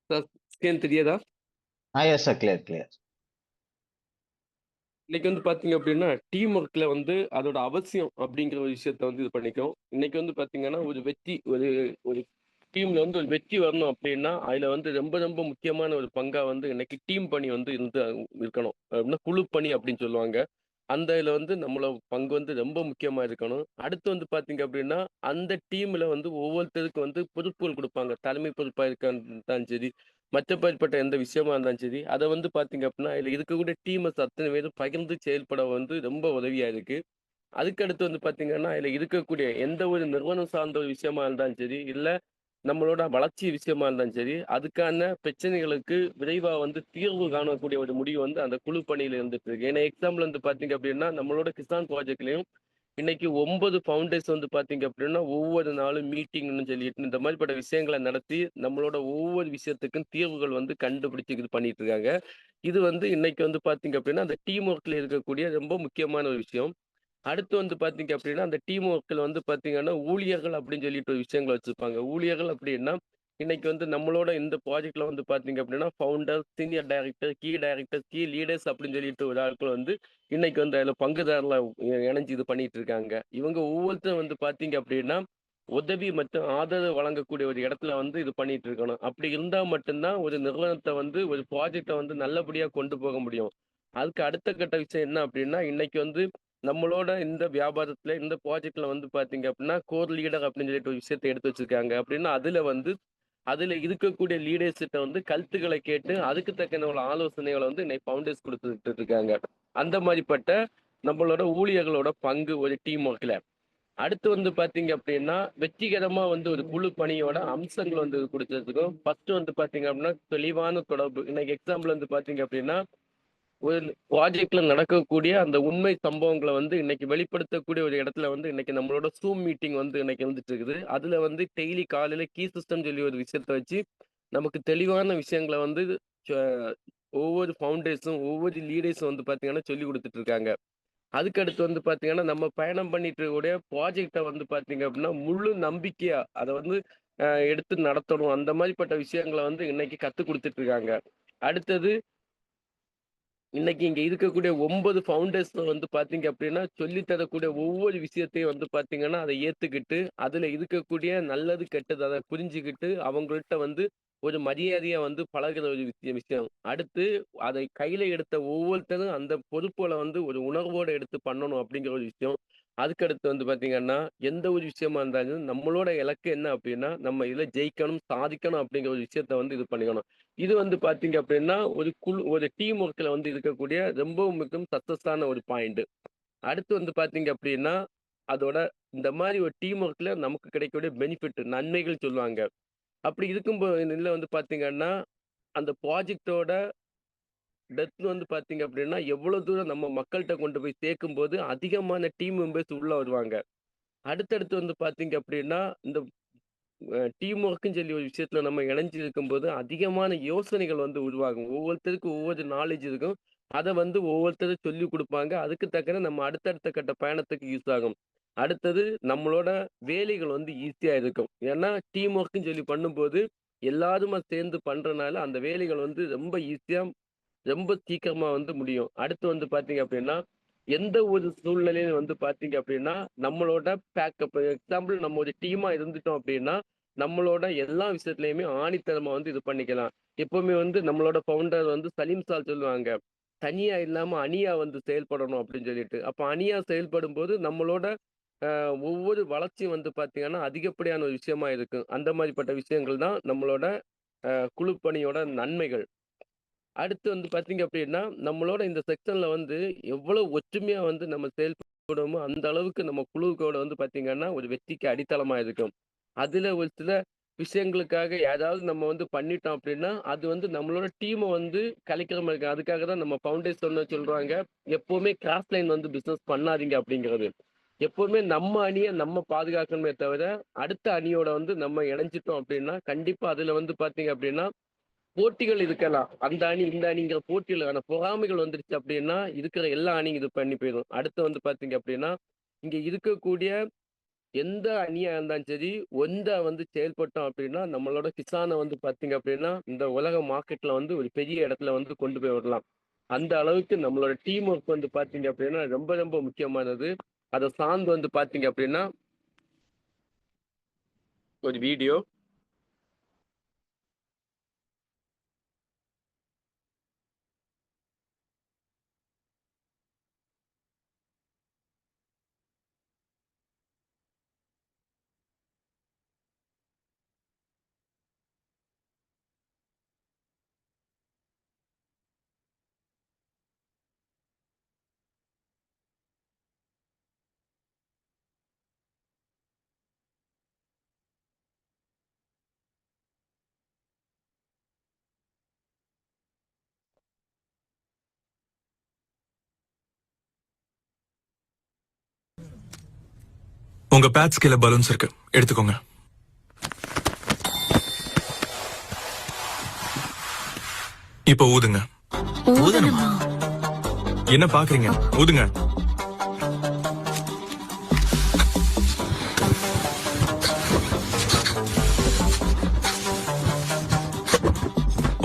Sir scan தெரியாதா? Yes sir. Clear, clear. இன்னைக்கு வந்து பார்த்தீங்க அப்படின்னா, டீம் ஒர்க்ல வந்து அதோட அவசியம் அப்படிங்கிற ஒரு விஷயத்த வந்து இது பண்ணிக்கும். இன்னைக்கு வந்து பார்த்தீங்கன்னா, ஒரு வெற்றி ஒரு ஒரு டீம்ல வந்து ஒரு வெற்றி வரணும் அப்படின்னா, அதுல வந்து ரொம்ப ரொம்ப முக்கியமான ஒரு பங்கா வந்து இன்னைக்கு டீம் பணி வந்து இருக்கணும். அப்படின்னா குழு பணி அப்படின்னு சொல்லுவாங்க. அந்த இதுல வந்து நம்மளோட பங்கு வந்து ரொம்ப முக்கியமா இருக்கணும். அடுத்து வந்து பார்த்தீங்க அப்படின்னா, அந்த டீம்ல வந்து ஒவ்வொருத்தருக்கும் வந்து பொறுப்புகள் குடுப்பாங்க. தலைமை பொறுப்பா இருந்தாலும் சரி, மற்றபடிப்பட்ட எந்த விஷயமா இருந்தாலும் சரி, அத வந்து பார்த்தீங்க அப்படின்னா, இதுல இருக்கக்கூடிய டீமர்ஸ் அத்தன பேரும் பகிர்ந்து செயல்பட வந்து ரொம்ப உதவியா இருக்கு. அதுக்கு அடுத்து வந்து பார்த்தீங்கன்னா, இதுல இருக்கக்கூடிய எந்த ஒரு நிறுவனம் சார்ந்த ஒரு விஷயமா இருந்தாலும் சரி, இல்ல நம்மளோட வளர்ச்சி விஷயமா இருந்தாலும் சரி, அதுக்கான பிரச்சனைகளுக்கு விரைவா வந்து தீர்வு காணக்கூடிய ஒரு முடிவு வந்து அந்த குழு பணியில இருந்துட்டு இருக்கு. ஏன்னா எக்ஸாம்பிள் வந்து பார்த்தீங்க அப்படின்னா, நம்மளோட கிசான் ப்ராஜெக்ட்லயும் இன்னைக்கு 9 ஃபவுண்டர்ஸ் வந்து பார்த்தீங்க அப்படின்னா, ஒவ்வொரு நாளும் மீட்டிங்ன்னு சொல்லிட்டு இந்த மாதிரிப்பட்ட விஷயங்கள நடத்தி, நம்மளோட ஒவ்வொரு விஷயத்துக்கும் தீர்வுகள் வந்து கண்டுபிடிச்சு இது பண்ணிட்டு இருக்காங்க. இது வந்து இன்னைக்கு வந்து பார்த்தீங்க அப்படின்னா, அந்த டீம் ஒர்க்ல இருக்கக்கூடிய ரொம்ப முக்கியமான ஒரு விஷயம். அடுத்து வந்து பார்த்தீங்க அப்படின்னா, அந்த டீம் ஒர்க்ல வந்து பார்த்தீங்கன்னா, ஊழியர்கள் அப்படின்னு சொல்லிட்டு ஒரு விஷயங்கள வச்சிருப்பாங்க. ஊழியர்கள் அப்படின்னா, இன்னைக்கு வந்து நம்மளோட இந்த ப்ராஜெக்ட்ல வந்து பார்த்தீங்க அப்படின்னா, founder, senior director, key director, key leaders அப்படின்னு சொல்லிட்டு ஒரு ஆட்கள் வந்து இன்னைக்கு வந்து அதில பங்குதாரரா இணைஞ்சு இது பண்ணிட்டு இருக்காங்க. இவங்க ஒவ்வொருத்தரும் வந்து பார்த்தீங்க அப்படின்னா, உதவி மற்றும் ஆதரவு வழங்கக்கூடிய ஒரு இடத்துல வந்து இது பண்ணிட்டு இருக்கணும். அப்படி இருந்தா மட்டும் தான் ஒரு நிறுவனத்த வந்து ஒரு ப்ராஜெக்ட்ட வந்து நல்லபடியா கொண்டு போக முடியும். அதுக்கு அடுத்த கட்ட விஷயம் என்ன அப்படின்னா, இன்னைக்கு வந்து நம்மளோட இந்த வியாபாரத்துல, இந்த ப்ராஜெக்ட்ல வந்து பார்த்தீங்க அப்படின்னா, கோர் லீடர் அப்படின்னு சொல்லிட்டு ஒரு விஷயத்த எடுத்து வச்சிருக்காங்க. அப்படின்னா, அதுல இருக்கக்கூடிய லீடர்ஸ் கிட்ட வந்து கருத்துக்களை கேட்டு, அதுக்கு தக்கன ஒரு ஆலோசனைகள வந்து இன்னைக்கு ஃபவுண்டர்ஸ் குடுத்துட்டு இருக்காங்க. அந்த மாரிப்பட்ட நம்மளோட ஊழியர்களோட பங்கு ஒரு டீம் ஒர்க்ல. அடுத்து வந்து பார்த்தீங்க அப்படின்னா, வெற்றிகரமா வந்து ஒரு குழு பணியோட அம்சங்கள் வந்து குடுத்ததுக்கும், ஃபர்ஸ்ட் வந்து பார்த்தீங்க அப்படின்னா, தெளிவான தொடர்பு. இன்னைக்கு எக்ஸாம்பிள் வந்து பார்த்தீங்க அப்படின்னா, ஒரு ப்ராஜெக்ட்ல நடக்கக்கூடிய அந்த உண்மை சம்பவங்கள வந்து இன்னைக்கு வெளிப்படுத்தக்கூடிய ஒரு இடத்துல வந்து இன்னைக்கு நம்மளோட Zoom மீட்டிங் வந்து இன்னைக்கு இருந்துட்டு இருக்குது. அதுல வந்து டெய்லி காலையில கீ சிஸ்டம் சொல்லி ஒரு விஷயத்த வச்சு, நமக்கு தெளிவான விஷயங்கள வந்து ச ஒவ்வொரு ஃபவுண்டர்ஸும், ஒவ்வொரு லீடர்ஸும் வந்து பார்த்தீங்கன்னா, சொல்லிக் குடுத்துட்டு இருக்காங்க. அதுக்கு அடுத்து வந்து பார்த்தீங்கன்னா, நம்ம பயணம் பண்ணிட்டு இருக்கக்கூடிய ப்ராஜெக்ட்ட வந்து பார்த்தீங்க அப்படின்னா, முழு நம்பிக்கையா அத வந்து எடுத்து நடத்தணும். அந்த மாரிப்பட்ட விஷயங்கள வந்து இன்னைக்கு கத்துக் குடுத்துட்டு இருக்காங்க. அடுத்தது இன்னைக்கு இங்க இருக்கக்கூடிய 9 ஃபவுண்டர்ஸ்ல வந்து பார்த்தீங்க அப்படின்னா, சொல்லி தரக்கூடிய ஒவ்வொரு விஷயத்தையும் வந்து பார்த்தீங்கன்னா, அத ஏத்துக்கிட்டு, அதுல இருக்கக்கூடிய நல்லது, கெட்டது அத புரிஞ்சுகிட்டு, அவங்கள்ட்ட வந்து ஒரு மரியாதையா வந்து பழகுற ஒரு விஷயம். அடுத்து அதை கையில எடுத்த ஒவ்வொருத்தரும் அந்த பொறுப்புகள வந்து ஒரு உணர்வோட எடுத்து பண்ணணும் அப்படிங்கிற ஒரு விஷயம். அதுக்கடுத்து வந்து பார்த்தீங்கன்னா, எந்த ஒரு விஷயமா இருந்தாலும் நம்மளோட இலக்கு என்ன அப்படின்னா, நம்ம இதுல ஜெயிக்கணும், சாதிக்கணும் அப்படிங்கிற ஒரு விஷயத்த வந்து இது பண்ணிக்கணும். இது வந்து பார்த்தீங்க அப்படின்னா, ஒரு டீம் ஒர்க்ல வந்து இருக்கக்கூடிய ரொம்பவும் மிகவும் சக்சஸான ஒரு பாயிண்ட். அடுத்து வந்து பார்த்தீங்க அப்படின்னா, அதோட இந்த மாரி ஒரு டீம் ஒர்க்ல நமக்கு கிடைக்கக்கூடிய பெனிஃபிட் நன்மைகள் சொல்லுவாங்க. அப்படி இதுல வந்து பார்த்தீங்கன்னா, அந்த ப்ராஜெக்ட்டோட டெப்த் வந்து பார்த்தீங்க அப்படின்னா, எவ்வளவு தூரம் நம்ம மக்கள்ட்ட கொண்டு போய் சேர்க்கும்போது, அதிகமான டீம் மெம்பர்ஸ் உள்ள வருவாங்க. அடுத்தடுத்து வந்து பார்த்தீங்க அப்படின்னா, இந்த டீம் ஒர்க்குன்னு சொல்லி ஒரு விஷயத்துல நம்ம இணைஞ்சு இருக்கும்போது, அதிகமான யோசனைகள் வந்து உருவாகும். ஒவ்வொருத்தருக்கும் ஒவ்வொரு நாலேட்ஜ் இருக்கும். அத வந்து ஒவ்வொருத்தரும் சொல்லிக் குடுப்பாங்க. அதுக்கு தக்கன நம்ம அடுத்தடுத்த கட்ட பயணத்துக்கு யூஸ் ஆகும். அடுத்தது நம்மளோட வேலைகள் வந்து ஈஸியா இருக்கும். ஏன்னா, டீம் ஒர்க்குன்னு சொல்லி பண்ணும்போது, எல்லாருமா சேர்ந்து பண்றனால, அந்த வேலைகள் வந்து ரொம்ப ஈஸியா, ரொம்ப சீக்கிரமா வந்து முடியும். அடுத்து வந்து பார்த்தீங்க அப்படின்னா, எந்த ஒரு சூழ்நிலையிலும் வந்து பார்த்தீங்க அப்படின்னா, நம்மளோட பேக்கப் எக்ஸாம்பிள் நம்ம ஒரு டீமா இருந்துட்டோம் அப்படின்னா, நம்மளோட எல்லா விஷயத்துலயுமே ஆணித்தனமா வந்து இது பண்ணிக்கலாம். எப்பவுமே வந்து நம்மளோட ஃபவுண்டர் வந்து சலீம் சார் சொல்லுவாங்க. "தனியா இல்லாம அணியா வந்து செயல்படணும்" அப்படின்னு சொல்லிட்டு. அப்ப அணியா செயல்படும்போது நம்மளோட ஒவ்வொரு வளர்ச்சியும் வந்து பார்த்தீங்கன்னா, அதிகப்படியான ஒரு விஷயமா இருக்கும். அந்த மாரிப்பட்ட விஷயங்கள் தான் நம்மளோட குழுப்பணியோட நன்மைகள். அடுத்து வந்து பார்த்தீங்க அப்படின்னா, நம்மளோட இந்த செக்ஷன்ல வந்து எவ்வளவு ஒற்றுமையா வந்து நம்ம செயல்படுவோமோ, அந்த அளவுக்கு நம்ம குழுக்களோட வந்து பார்த்தீங்கன்னா, ஒரு வெற்றிக்கு அடித்தளமா இருக்கும். அதுல ஒரு சில விஷயங்களுக்காக ஏதாவது நம்ம வந்து பண்ணிட்டோம் அப்படின்னா, அது வந்து நம்மளோட டீம வந்து கலைக்கிற மாரி இருக்கும். அதுக்காக தான் நம்ம ஃபவுண்டேஷன்ல சொல்றாங்க, எப்பவுமே கிராஸ் லைன் வந்து பிசினஸ் பண்ணாதீங்க அப்படிங்கிறது. எப்பவுமே நம்ம அணிய நம்ம பாதுகாக்கணுமே தவிர, அடுத்த அணியோட வந்து நம்ம இணைஞ்சிட்டோம் அப்படின்னா, கண்டிப்பா அதுல வந்து பார்த்தீங்க அப்படின்னா போட்டிகள் இருக்கலாம். அந்த அணி, இந்த அணிங்கிற போட்டிகள் ஆனா பொறாமைகள் வந்துருச்சு அப்டின்னா, இருக்கிற எல்லா அணியும் இது பண்ணி போயிரும். அடுத்து வந்து பார்த்தீங்க அப்டின்னா, இங்க இருக்கக்கூடிய எந்த அணியா இருந்தாலும் சரி, ஒன்றா வந்து செயல்பட்டோம் அப்படின்னா, நம்மளோட கிசான வந்து பார்த்தீங்க அப்படின்னா, இந்த உலக மார்க்கெட்ல வந்து ஒரு பெரிய இடத்துல வந்து கொண்டு போய் விடலாம். அந்த அளவுக்கு நம்மளோட டீம் ஒர்க் வந்து பார்த்தீங்க அப்படின்னா, ரொம்ப ரொம்ப முக்கியமானது. அத சார்ந்து வந்து பார்த்தீங்க அப்படின்னா, ஒரு வீடியோ. உங்க பேட்ஸ் கீழ பலூன்ஸ் இருக்கு, எடுத்துக்கோங்க. இப்ப ஊதுங்க. ஊதணுமா? என்ன பாக்குறீங்க? ஊதுங்க.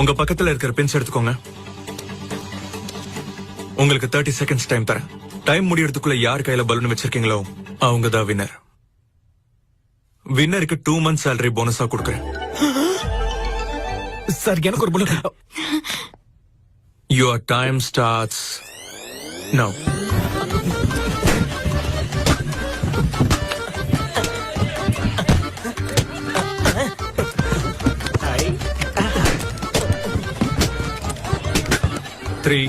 உங்க பக்கத்துல இருக்கிற பின்ஸ் எடுத்துக்கோங்க. உங்களுக்கு 30 செகண்ட்ஸ் டைம் தரேன். டைம் முடியறதுக்குள்ள யார் கையில பலூன் வச்சிருக்கீங்களோ அவங்க தான் வின்னர். வின்னருக்கு 2 months salary போனஸா கொடுக்குறேன். சார் எனக்கு ஒரு balloon. Your time starts now. Three,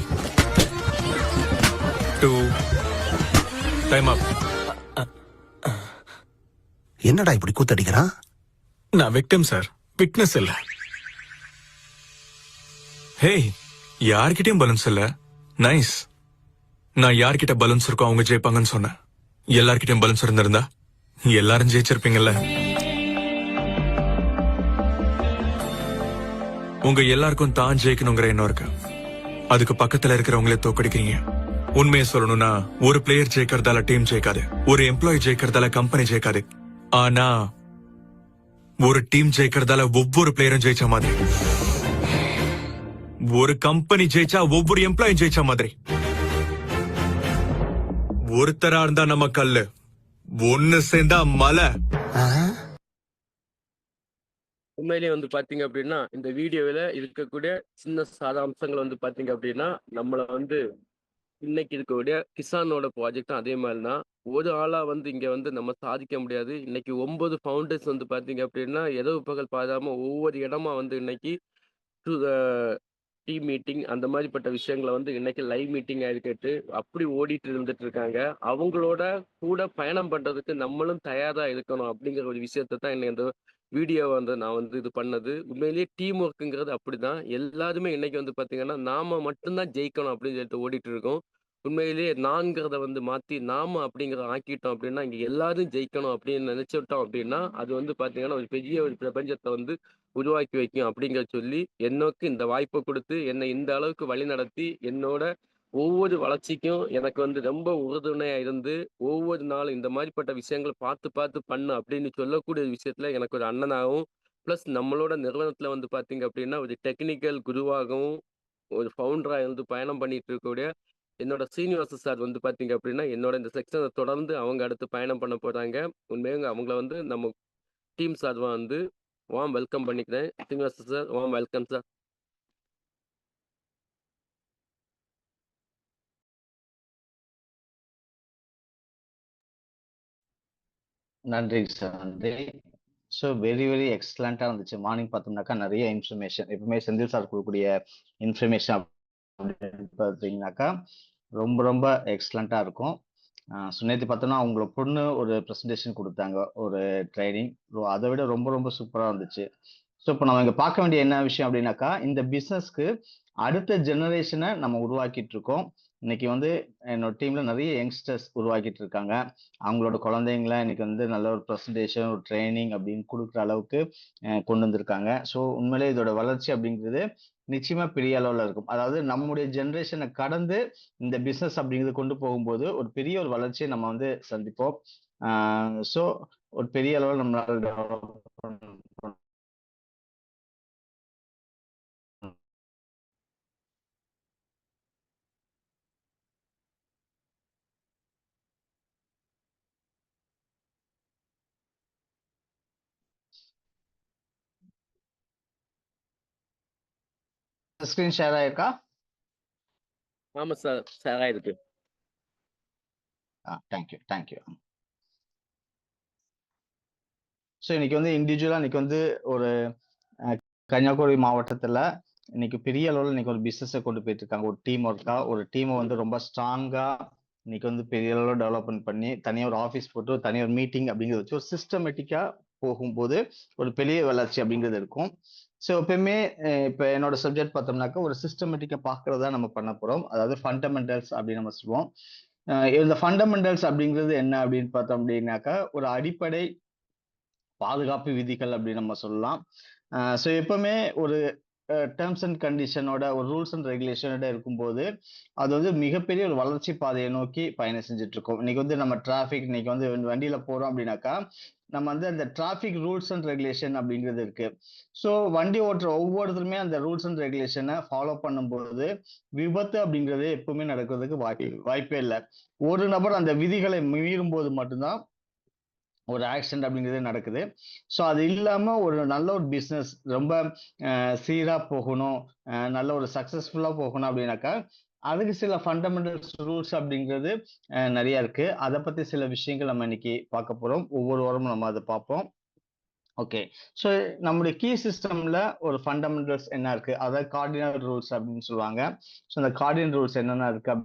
2, time up. என்னடா இப்படி கூத்தடிக்கிறான்? நான் விக்டிம் சார், விட்னஸ் இல்ல. ஹே, யார்கிட்டயும் பலூன்ஸ் இல்ல. நைஸ். நான் யார்கிட்ட பலூன்ஸ் இருக்கோ அவங்க ஜெயிப்பாங்கன்னு சொன்னேன். எல்லார்கிட்டயும் பலூன்ஸ் இருந்திருந்தா எல்லாரும் ஜெயிச்சிருப்பீங்கல்ல. உங்க எல்லாருக்கும் தான் ஜெயிக்கணுங்கிற எண்ணம் இருக்கு. அதுக்கு பக்கத்துல இருக்கிறவங்களே தோக்கடிக்கிறீங்க. உண்மையை சொல்லணும்னா ஒரு பிளேயர் ஜெயிக்கிறதால டீம் ஜெயிக்காது, ஒரு எம்ப்ளாயி ஜெயிக்கிறதால கம்பெனி ஜெயிக்காது. ஆனா ஒரு டீம் ஜெயிக்கிறதால ஒவ்வொரு பிளேயரும் ஜெயிச்ச மாதிரி, ஒரு கம்பெனி ஜெயிச்சா ஒவ்வொரு எம்ப்ளாயும் ஜெயிச்ச மாதிரி. ஒருத்தரா இருந்தா நம்ம கல்லு, ஒன்னு சேர்ந்தா மலை. உண்மையிலேயே வந்து பார்த்தீங்க அப்படின்னா, இந்த வீடியோவில இருக்கக்கூடிய சின்ன சாராம்சங்கள் வந்து பார்த்தீங்க அப்படின்னா, நம்மள வந்து இன்னைக்கு இருக்கக்கூடிய கிசானோட ப்ராஜெக்டும் அதே மாதிரி தான். ஒரு ஆளா வந்து இங்க வந்து நம்ம சாதிக்க முடியாது. இன்னைக்கு 9 ஃபவுண்டர்ஸ் வந்து பார்த்தீங்க அப்படின்னா, இரவு பகல் பாராம ஒவ்வொரு இடமா வந்து இன்னைக்கு டு டீம் மீட்டிங் அந்த மாதிரிப்பட்ட விஷயங்கள வந்து இன்னைக்கு லைவ் மீட்டிங்கா இருக்கட்டு, அப்படி ஓடிட்டு இருந்துட்டு இருக்காங்க. அவங்களோட கூட பயணம் பண்றதுக்கு நம்மளும் தயாரா இருக்கணும் அப்படிங்கிற ஒரு விஷயத்த தான் இன்னைக்கு இந்த வீடியோ வந்து நான் வந்து இது பண்ணது. உண்மையிலேயே டீம் ஒர்க்குங்கிறது அப்படிதான். எல்லாருமே இன்னைக்கு வந்து பார்த்தீங்கன்னா, நாம மட்டும் தான் ஜெயிக்கணும் அப்படின்னு சொல்லிட்டு ஓடிட்டு இருக்கோம். உண்மையிலேயே நான்கிறத வந்து மாத்தி நாம அப்படிங்கிறத ஆக்கிட்டோம் அப்படின்னா, இங்க எல்லாரும் ஜெயிக்கணும் அப்படின்னு நினைச்சுட்டோம் அப்படின்னா, அது வந்து பார்த்தீங்கன்னா, ஒரு பெரிய ஒரு பிரபஞ்சத்த வந்து உருவாக்கி வைக்கும் அப்படிங்கிறத சொல்லி, என்னோக்கு இந்த வாய்ப்ப குடுத்து, என்னை இந்த அளவுக்கு வழிநடத்தி, என்னோட ஒவ்வொரு வளர்ச்சிக்கும் எனக்கு வந்து ரொம்ப உறுதுணையா இருந்து, ஒவ்வொரு நாளும் இந்த மாரிப்பட்ட விஷயங்கள பார்த்து, பார்த்து பண்ணு அப்படின்னு சொல்லக்கூடிய விஷயத்துல எனக்கு ஒரு அண்ணனாகவும், பிளஸ் நம்மளோட நிறுவனத்துல வந்து பார்த்தீங்க அப்படின்னா, ஒரு டெக்னிக்கல் குருவாகவும், ஒரு ஃபவுண்டரா இருந்து பயணம் பண்ணிட்டு இருக்கக்கூடிய என்னோட சீனிவாச சார் வந்து பார்த்தீங்க அப்படின்னா, என்னோட இந்த செக்ஷன தொடர்ந்து அவங்க அடுத்து பயணம் பண்ண போறாங்க. உண்மையாங்க அவங்கள வந்து நம்ம டீம் சார்பா வந்து வார்ம் வெல்கம் பண்ணிக்கிறேன். Srinivasa sir, warm welcome sir. நன்றி சார், நன்றி. ஸோ வெரி வெரி எக்ஸலண்ட்டாக இருந்துச்சு. மார்னிங் பார்த்தோம்னாக்கா நிறைய இன்ஃபர்மேஷன், எப்பவுமே செந்தில் சார் கொடுக்கக்கூடிய இன்ஃபர்மேஷன் அப்படின்னு பார்த்தீங்கன்னாக்கா ரொம்ப ரொம்ப எக்ஸலண்ட்டாக இருக்கும். ஸோ நேற்று பார்த்தோம்னா அவங்களோட பொண்ணு ஒரு ப்ரெசன்டேஷன் கொடுத்தாங்க, ஒரு ட்ரைனிங். அதை விட ரொம்ப ரொம்ப சூப்பராக இருந்துச்சு. ஸோ இப்போ நம்ம இங்கே பார்க்க வேண்டிய என்ன விஷயம் அப்படின்னாக்கா, இந்த பிஸ்னஸ்க்கு அடுத்த ஜெனரேஷனை நம்ம உருவாக்கிட்டு இருக்கோம். இன்னைக்கு வந்து என்னோட டீம்ல நிறைய யங்ஸ்டர்ஸ் உருவாக்கிட்டு இருக்காங்க. அவங்களோட குழந்தைங்கள இன்னைக்கு வந்து நல்ல ஒரு ப்ரெசன்டேஷன், ஒரு ட்ரைனிங் அப்படின்னு கொடுக்குற அளவுக்கு கொண்டு வந்திருக்காங்க. ஸோ உண்மையிலே இதோட வளர்ச்சி அப்படிங்கிறது நிச்சயமா பெரிய அளவில் இருக்கும். அதாவது நம்முடைய ஜெனரேஷனை கடந்து இந்த பிசினஸ் அப்படிங்கிறது கொண்டு போகும்போது ஒரு பெரிய ஒரு வளர்ச்சியை நம்ம வந்து சந்திப்போம். ஸோ ஒரு பெரிய அளவில் நம்மளால டெவலப் பண்ண ஸ்கிரீன் ஷேர் ஆயிருக்கா? ஆமா சார், சார் ஆயிருக்கு. தேங்க்யூ. ஸோ இன்னைக்கு வந்து இண்டிவிஜுவலா இன்னைக்கு வந்து ஒரு கன்னியாகுமரி மாவட்டத்துல இன்னைக்கு பெரிய அளவில் இன்னைக்கு ஒரு பிசினஸை கொண்டு போயிட்டு இருக்காங்க. ஒரு டீம் ஒர்க்கா ஒரு டீமை வந்து ரொம்ப ஸ்ட்ராங்கா இன்னைக்கு வந்து பெரிய அளவில் டெவலப்மெண்ட் பண்ணி தனியாக ஒரு ஆஃபீஸ் போட்டு தனியாக ஒரு மீட்டிங் அப்படிங்கிறத வச்சு ஒரு சிஸ்டமேட்டிக்கா போகும்போது ஒரு பெரிய வளர்ச்சி அப்படிங்கிறது இருக்கும். ஸோ எப்பயுமே இப்போ என்னோட சப்ஜெக்ட் பார்த்தோம்னாக்கா ஒரு சிஸ்டமேட்டிக்கா பார்க்கறதா நம்ம பண்ண போறோம். அதாவது ஃபண்டமெண்டல்ஸ் அப்படின்னு நம்ம சொல்லுவோம். இந்த ஃபண்டமெண்டல்ஸ் அப்படிங்கிறது என்ன அப்படின்னு பார்த்தோம் அப்படின்னாக்கா ஒரு அடிப்படை பாதுகாப்பு விதிகள் அப்படின்னு நம்ம சொல்லலாம். ஸோ எப்பவுமே ஒரு டேர்ம்ஸ் அண்ட் கண்டிஷனோட ஒரு ரூல்ஸ் அண்ட் ரெகுலேஷனோட இருக்கும்போது அது வந்து மிகப்பெரிய ஒரு வளர்ச்சி பாதையை நோக்கி பயணம் செஞ்சுட்டு இருக்கோம். இன்னைக்கு வந்து நம்ம டிராஃபிக் இன்னைக்கு வந்து வண்டியில போறோம் அப்படின்னாக்கா நம்ம வந்து அந்த டிராஃபிக் ரூல்ஸ் அண்ட் ரெகுலேஷன் அப்படிங்கிறது இருக்கு. ஸோ வண்டி ஓட்டுற ஒவ்வொருத்தருமே அந்த ரூல்ஸ் அண்ட் ரெகுலேஷனை ஃபாலோ பண்ணும்போது விபத்து அப்படிங்கிறது எப்பவுமே நடக்கிறதுக்கு வாய்ப்பே இல்லை. ஒரு நபர் அந்த விதிகளை மீறும் போது மட்டும்தான் ஒரு ஆக்சிடென்ட் அப்படிங்கிறது நடக்குது. ஸோ அது இல்லாம ஒரு நல்ல ஒரு பிஸ்னஸ் ரொம்ப சீரா போகணும், நல்ல ஒரு சக்சஸ்ஃபுல்லா போகணும் அப்படின்னாக்கா அதுக்கு சில ஃபண்டமெண்டல்ஸ் ரூல்ஸ் அப்படிங்கிறது நிறைய இருக்கு. அதை பத்தி சில விஷயங்கள் நம்ம இன்னைக்கு பார்க்க போறோம். ஒவ்வொரு வாரமும் நம்ம அதை பார்ப்போம். ஓகே. ஸோ நம்முடைய கீ சிஸ்டம்ல ஒரு ஃபண்டமெண்டல்ஸ் என்ன இருக்கு, அதாவது கார்டினல் ரூல்ஸ் அப்படின்னு சொல்லுவாங்க. ஸோ அந்த கார்டினல் ரூல்ஸ் என்னென்ன இருக்கு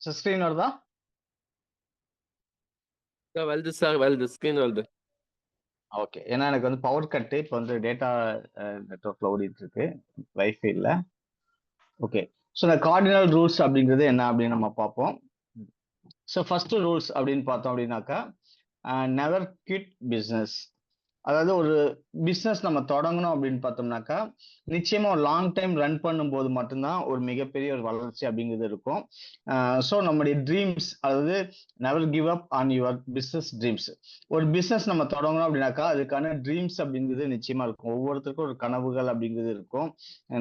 ஸ்கிரீன் வருதா? சார் வருது சார், வருது, ஸ்கிரீன் வருது. ஓகே. ஏன்னா எனக்கு வந்து பவர் கட்டு இப்போ வந்து டேட்டா நெட்ஒர்க்ல ஓடிட்டு இருக்கு, வைஃபை இல்ல. ஓகே. ஸோ இந்த கார்டினல் ரூல்ஸ் அப்படிங்கிறது என்ன அப்படின்னு நம்ம பார்ப்போம். ஸோ ஃபர்ஸ்ட் ரூல்ஸ் அப்படின்னு பார்த்தோம் அப்படின்னாக்கா நெவர் குவிட் பிஸ்னஸ். அதாவது ஒரு பிஸ்னஸ் நம்ம தொடங்கணும் அப்படின்னு பார்த்தோம்னாக்கா நிச்சயமா ஒரு லாங் டைம் ரன் பண்ணும்போது மட்டும்தான் ஒரு மிகப்பெரிய ஒரு வளர்ச்சி அப்படிங்கிறது இருக்கும். ஸோ நம்முடைய ட்ரீம்ஸ், அதாவது never give up on your business dreams. ஒரு பிஸ்னஸ் நம்ம தொடங்கணும் அப்படின்னாக்கா அதுக்கான ட்ரீம்ஸ் அப்படிங்கிறது நிச்சயமா இருக்கும். ஒவ்வொருத்தருக்கும் ஒரு கனவுகள் அப்படிங்கிறது இருக்கும்.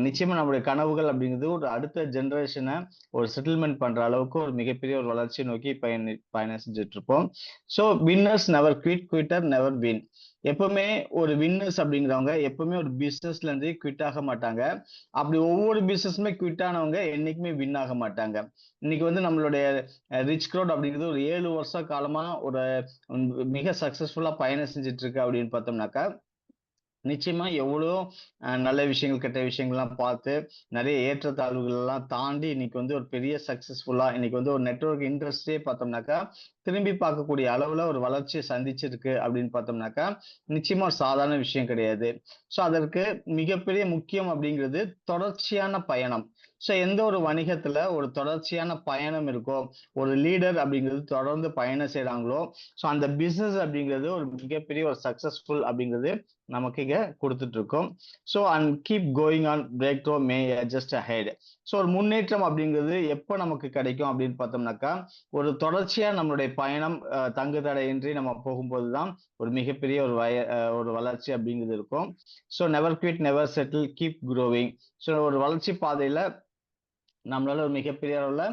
நிச்சயமா நம்மளுடைய கனவுகள் அப்படிங்கிறது ஒரு அடுத்த ஜெனரேஷனை ஒரு செட்டில்மெண்ட் பண்ற அளவுக்கு ஒரு மிகப்பெரிய ஒரு வளர்ச்சியை நோக்கி பயணம் செஞ்சுட்டு இருப்போம். So winners never quit, quitter never win. எப்பவுமே ஒரு வின்னர்ஸ் அப்படிங்கிறவங்க எப்பவுமே ஒரு பிசினஸ்ல இருந்து குவிட் ஆக மாட்டாங்க. அப்படி ஒவ்வொரு பிசினஸ்மே குவிட் ஆனவங்க என்னைக்குமே வின் ஆக மாட்டாங்க. இன்னைக்கு வந்து நம்மளுடைய ரிச் க்ரௌட் அப்படிங்கிறது ஒரு 7 வருஷ காலமா ஒரு மிக சக்சஸ்ஃபுல்லா பயணம் செஞ்சுட்டு இருக்கு அப்படின்னு பார்த்தோம்னாக்கா நிச்சயமா எவ்வளோ நல்ல விஷயங்கள் கெட்ட விஷயங்கள்லாம் பார்த்து நிறைய ஏற்றத்தாழ்வுகள் எல்லாம் தாண்டி இன்னைக்கு வந்து ஒரு பெரிய சக்சஸ்ஃபுல்லா இன்னைக்கு வந்து ஒரு நெட்வொர்க் இண்டஸ்ட்ரியே பார்த்தோம்னாக்கா திரும்பி பார்க்கக்கூடிய அளவுல ஒரு வளர்ச்சியை சந்திச்சிருக்கு அப்படின்னு பார்த்தோம்னாக்கா நிச்சயமா ஒரு சாதாரண விஷயம் கிடையாது. ஸோ அதற்கு மிகப்பெரிய முக்கியம் அப்படிங்கிறது தொடர்ச்சியான பயணம். ஸோ எந்த ஒரு வணிகத்துல ஒரு தொடர்ச்சியான பயணம் இருக்கோ, ஒரு லீடர் அப்படிங்கிறது தொடர்ந்து பயணம் செய்யறாங்களோ, ஸோ அந்த பிசினஸ் அப்படிங்கிறது ஒரு மிகப்பெரிய ஒரு சக்சஸ்ஃபுல் அப்படிங்கிறது நமக்கு இங்க கொடுத்துட்டு இருக்கோம். So and keep going on, break through May just ahead. So ஒரு முன்னேற்றம் அப்படிங்கிறது எப்போ நமக்கு கிடைக்கும் அப்படின்னு பார்த்தோம்னாக்கா ஒரு தொடர்ச்சியா நம்மளுடைய பயணம் தங்கு தடையின்றி நம்ம போகும்போது தான் ஒரு மிகப்பெரிய ஒரு வளர்ச்சி அப்படிங்கிறது இருக்கும். So never quit, never settle, keep growing. So ஒரு வளர்ச்சி பாதையில நம்மளால ஒரு மிகப்பெரிய அளவுல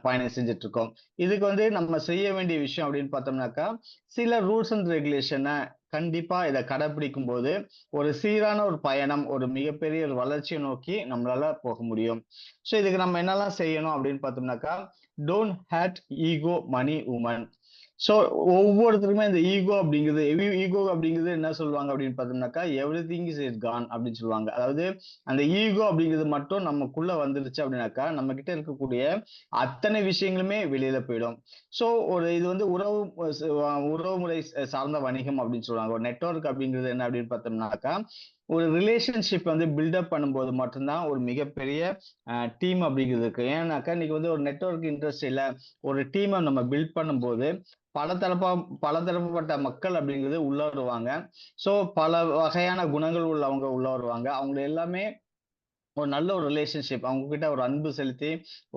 பயணம் செஞ்சுட்டு இருக்கோம். இதுக்கு வந்து நம்ம செய்ய வேண்டிய விஷயம் அப்படின்னு பார்த்தோம்னாக்கா சில ரூல்ஸ் அண்ட் ரெகுலேஷனை கண்டிப்பா இதை கடைபிடிக்கும் போது ஒரு சீரான ஒரு பயணம், ஒரு மிகப்பெரிய ஒரு வளர்ச்சியை நோக்கி நம்மளால போக முடியும். ஸோ இதுக்கு நம்ம என்னெல்லாம் செய்யணும் அப்படின்னு பார்த்தோம்னாக்கா don't hate ego money woman. So ஒவ்வொருத்தருக்குமே இந்த ஈகோ அப்படிங்கிறது என்ன சொல்லுவாங்க அப்படின்னு பார்த்தோம்னாக்கா, எவ்ரிதிங் இஸ் கான் அப்படின்னு சொல்லுவாங்க. அதாவது அந்த ஈகோ அப்படிங்கிறது மட்டும் நமக்குள்ள வந்துருச்சு அப்படின்னாக்கா, நம்ம கிட்ட இருக்கக்கூடிய அத்தனை விஷயங்களுமே வெளியில போயிடும். ஸோ இது வந்து உறவுமுறை சார்ந்த வணிகம் அப்படின்னு சொல்லுவாங்க. ஒரு நெட்வொர்க் அப்படிங்கிறது என்ன அப்படின்னு பார்த்தோம்னாக்கா, ஒரு ரிலேஷன்ஷிப் வந்து பில்டப் பண்ணும்போது மட்டும்தான் ஒரு மிகப்பெரிய டீம் அப்படிங்கிறது இருக்கு. ஏன்னாக்கா இன்னைக்கு வந்து ஒரு நெட்வொர்க் இண்டஸ்ட்ரியில ஒரு டீமை நம்ம பில்ட் பண்ணும்போது பலதரப்பட்ட மக்கள் அப்படிங்கிறது உள்ள வருவாங்க. ஸோ பல வகையான குணங்கள் உள்ளவங்க உள்ள வருவாங்க. அவங்க எல்லாமே ஒரு நல்ல ஒரு ரிலேஷன்ஷிப் அவங்க கிட்ட ஒரு அன்பு செலுத்தி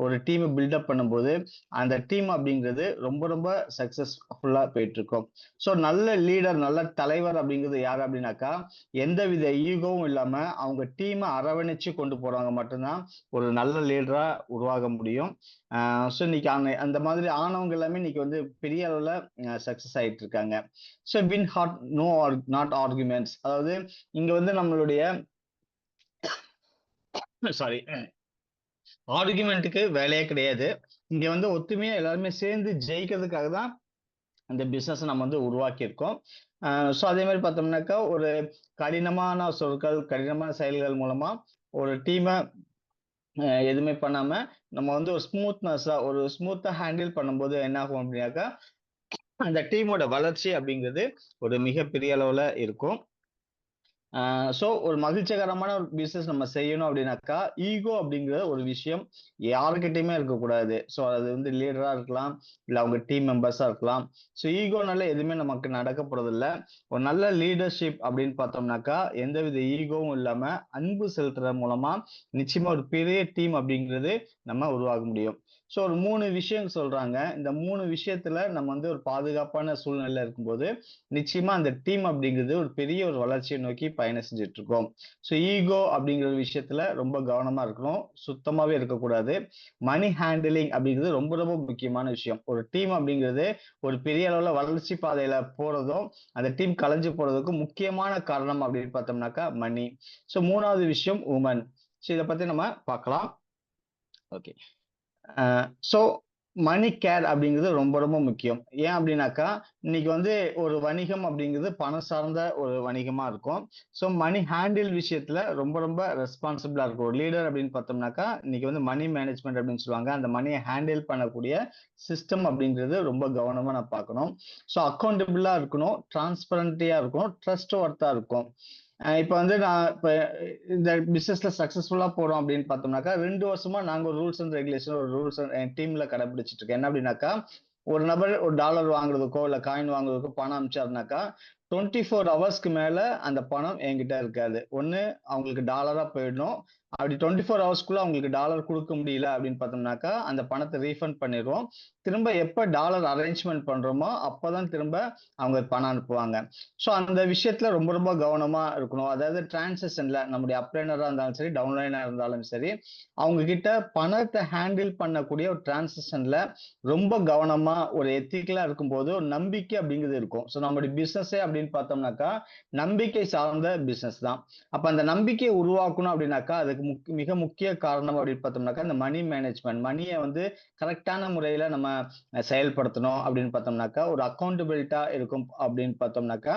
ஒரு டீமை பில்டப் பண்ணும்போது அந்த டீம் அப்படிங்கிறது ரொம்ப ரொம்ப சக்சஸ்ஃபுல்லா போயிட்டு இருக்கும். ஸோ நல்ல லீடர், நல்ல தலைவர் அப்படிங்கிறது யாரு அப்படின்னாக்கா, எந்தவித ஈகோவும் இல்லாம அவங்க டீமை அரவணைச்சு கொண்டு போறவங்க மட்டும்தான் ஒரு நல்ல லீடரா உருவாக முடியும். ஸோ இன்னைக்கு அந்த மாதிரி ஆனவங்க எல்லாமே இன்னைக்கு வந்து பெரிய அளவுல சக்சஸ் ஆயிட்டு இருக்காங்க. So win heart no not arguments. அதாவது இங்க வந்து நம்மளுடைய சாரி ஆர்குமெண்ட்டுக்கு வேலையே கிடையாது. இங்க வந்து ஒத்துமையா எல்லாருமே சேர்ந்து ஜெயிக்கிறதுக்காக தான் இந்த பிசினஸ் நம்ம வந்து உருவாக்கியிருக்கோம். ஸோ அதே மாதிரி பார்த்தோம்னாக்கா, ஒரு கடினமான சொற்கள், கடினமான செயல்கள் மூலமா ஒரு டீமை எதுவுமே பண்ணாம நம்ம வந்து ஒரு ஸ்மூத்தா ஹேண்டில் பண்ணும்போது என்ன ஆகும் அப்படின்னாக்கா, அந்த டீமோட வளர்ச்சி அப்படிங்கிறது ஒரு மிகப்பெரிய அளவுல இருக்கும். ஸோ ஒரு மகிழ்ச்சிகரமான ஒரு பிசினஸ் நம்ம செய்யணும் அப்படின்னாக்கா, ஈகோ அப்படிங்கிற ஒரு விஷயம் யாருக்கிட்டயுமே இருக்கக்கூடாது. ஸோ அது வந்து லீடரா இருக்கலாம், இல்ல அவங்க டீம் மெம்பர்ஸா இருக்கலாம். ஸோ ஈகோனால எதுவுமே நமக்கு நடக்க போறதில்ல. ஒரு நல்ல லீடர்ஷிப் அப்படின்னு பார்த்தோம்னாக்கா, எந்தவித ஈகோவும் இல்லாம அன்பு செலுத்துறது மூலமா நிச்சயமா ஒரு பெரிய டீம் அப்படிங்கிறது நம்ம உருவாக்க முடியும். ஸோ ஒரு 3 விஷயம் சொல்றாங்க. இந்த 3 விஷயத்துல நம்ம வந்து ஒரு பாதுகாப்பான சூழ்நிலையில இருக்கும்போது, நிச்சயமா அந்த டீம் அப்படிங்கிறது ஒரு பெரிய ஒரு வளர்ச்சியை நோக்கி பயணம் செஞ்சுட்டு இருக்கோம். ஸோ ஈகோ அப்படிங்கிற ஒரு விஷயத்துல ரொம்ப கவனமா இருக்கணும். சுத்தமாவே இருக்கக்கூடாது. மணி ஹேண்டிலிங் அப்படிங்கிறது ரொம்ப ரொம்ப முக்கியமான விஷயம். ஒரு டீம் அப்படிங்கிறது ஒரு பெரிய அளவுல வளர்ச்சி பாதையில போறதும், அந்த டீம் கலைஞ்சு போறதுக்கும் முக்கியமான காரணம் அப்படின்னு பார்த்தோம்னாக்கா மணி. ஸோ 3வது விஷயம் உமன். ஸோ இதை பத்தி நம்ம பார்க்கலாம். ஓகே. ஸோ மணி கேர் அப்படிங்கிறது ரொம்ப ரொம்ப முக்கியம். ஏன் அப்படின்னாக்கா, இன்னைக்கு வந்து ஒரு வணிகம் அப்படிங்கிறது பணம் சார்ந்த ஒரு வணிகமா இருக்கும். ஸோ மணி ஹேண்டில் விஷயத்துல ரொம்ப ரொம்ப ரெஸ்பான்சிபிளா இருக்கும். ஒரு லீடர் அப்படின்னு பார்த்தோம்னாக்கா, இன்னைக்கு வந்து மணி மேனேஜ்மெண்ட் அப்படின்னு சொல்லுவாங்க. அந்த மணியை ஹேண்டில் பண்ணக்கூடிய சிஸ்டம் அப்படிங்கிறது ரொம்ப கவனமா நான் பார்க்கணும். ஸோ அக்கௌண்டபிளா இருக்கணும், டிரான்ஸ்பரண்டியா இருக்கணும், ட்ரஸ்ட் ஒர்த்தா இருக்கும். இப்ப வந்து இந்த பிசினஸ்ல சக்சஸ்ஃபுல்லா போறோம் அப்படின்னு பார்த்தோம்னாக்கா, 2 வருஷமா நாங்க ஒரு ரூல்ஸ் அண்ட் ரெகுலேஷன் ஒரு ரூல்ஸ் என் டீம்ல கடைபிடிச்சிட்டு இருக்கேன். என்ன அப்படின்னாக்கா, ஒரு நபர் ஒரு டாலர் வாங்குறதுக்கோ இல்ல காயின் வாங்குறதுக்கோ பணம் அனுப்பிச்சாருனாக்கா 24 ஹவர்ஸ்க்கு மேல அந்த பணம் என்கிட்ட இருக்காது. ஒண்ணு அவங்களுக்கு டாலரா போயிடணும். அப்படி 24 ஹவர்ஸ்க்குள்ள அவங்களுக்கு டாலர் கொடுக்க முடியல அப்படின்னு பார்த்தோம்னாக்கா, அந்த பணத்தை ரீஃபண்ட் பண்ணிடுவோம். திரும்ப எப்ப டாலர் அரேஞ்ச்மெண்ட் பண்றோமோ அப்பதான் திரும்ப அவங்க பணம் அனுப்புவாங்க. ஸோ அந்த விஷயத்துல ரொம்ப ரொம்ப கவனமா இருக்கணும். அதாவது டிரான்சாக்ஷன்ல நம்முடைய அப்லைனரா இருந்தாலும் சரி, டவுன்லைனா இருந்தாலும் சரி, அவங்க கிட்ட பணத்தை ஹேண்டில் பண்ணக்கூடிய ஒரு டிரான்சாக்ஷன்ல ரொம்ப கவனமா ஒரு எத்திக்கலா இருக்கும்போது ஒரு நம்பிக்கை அப்படிங்கிறது இருக்கும். ஸோ நம்மளுடைய பிசினஸே அப்படின்னு பார்த்தோம்னாக்கா, நம்பிக்கை சார்ந்த பிசினஸ் தான். அப்ப அந்த நம்பிக்கையை உருவாக்கணும் அப்படின்னாக்கா, அதுக்கு மிக முக்கிய காரணம் அப்படின்னு பார்த்தோம்னாக்கா, இந்த மணி மேனேஜ்மெண்ட். மணியை வந்து கரெக்டான முறையில நம்ம செயல்படுத்தணும் அப்படின்னு பார்த்தோம்னாக்கா, ஒரு அக்கௌண்டபிலிட்டா இருக்கும் அப்படின்னு பார்த்தோம்னாக்கா,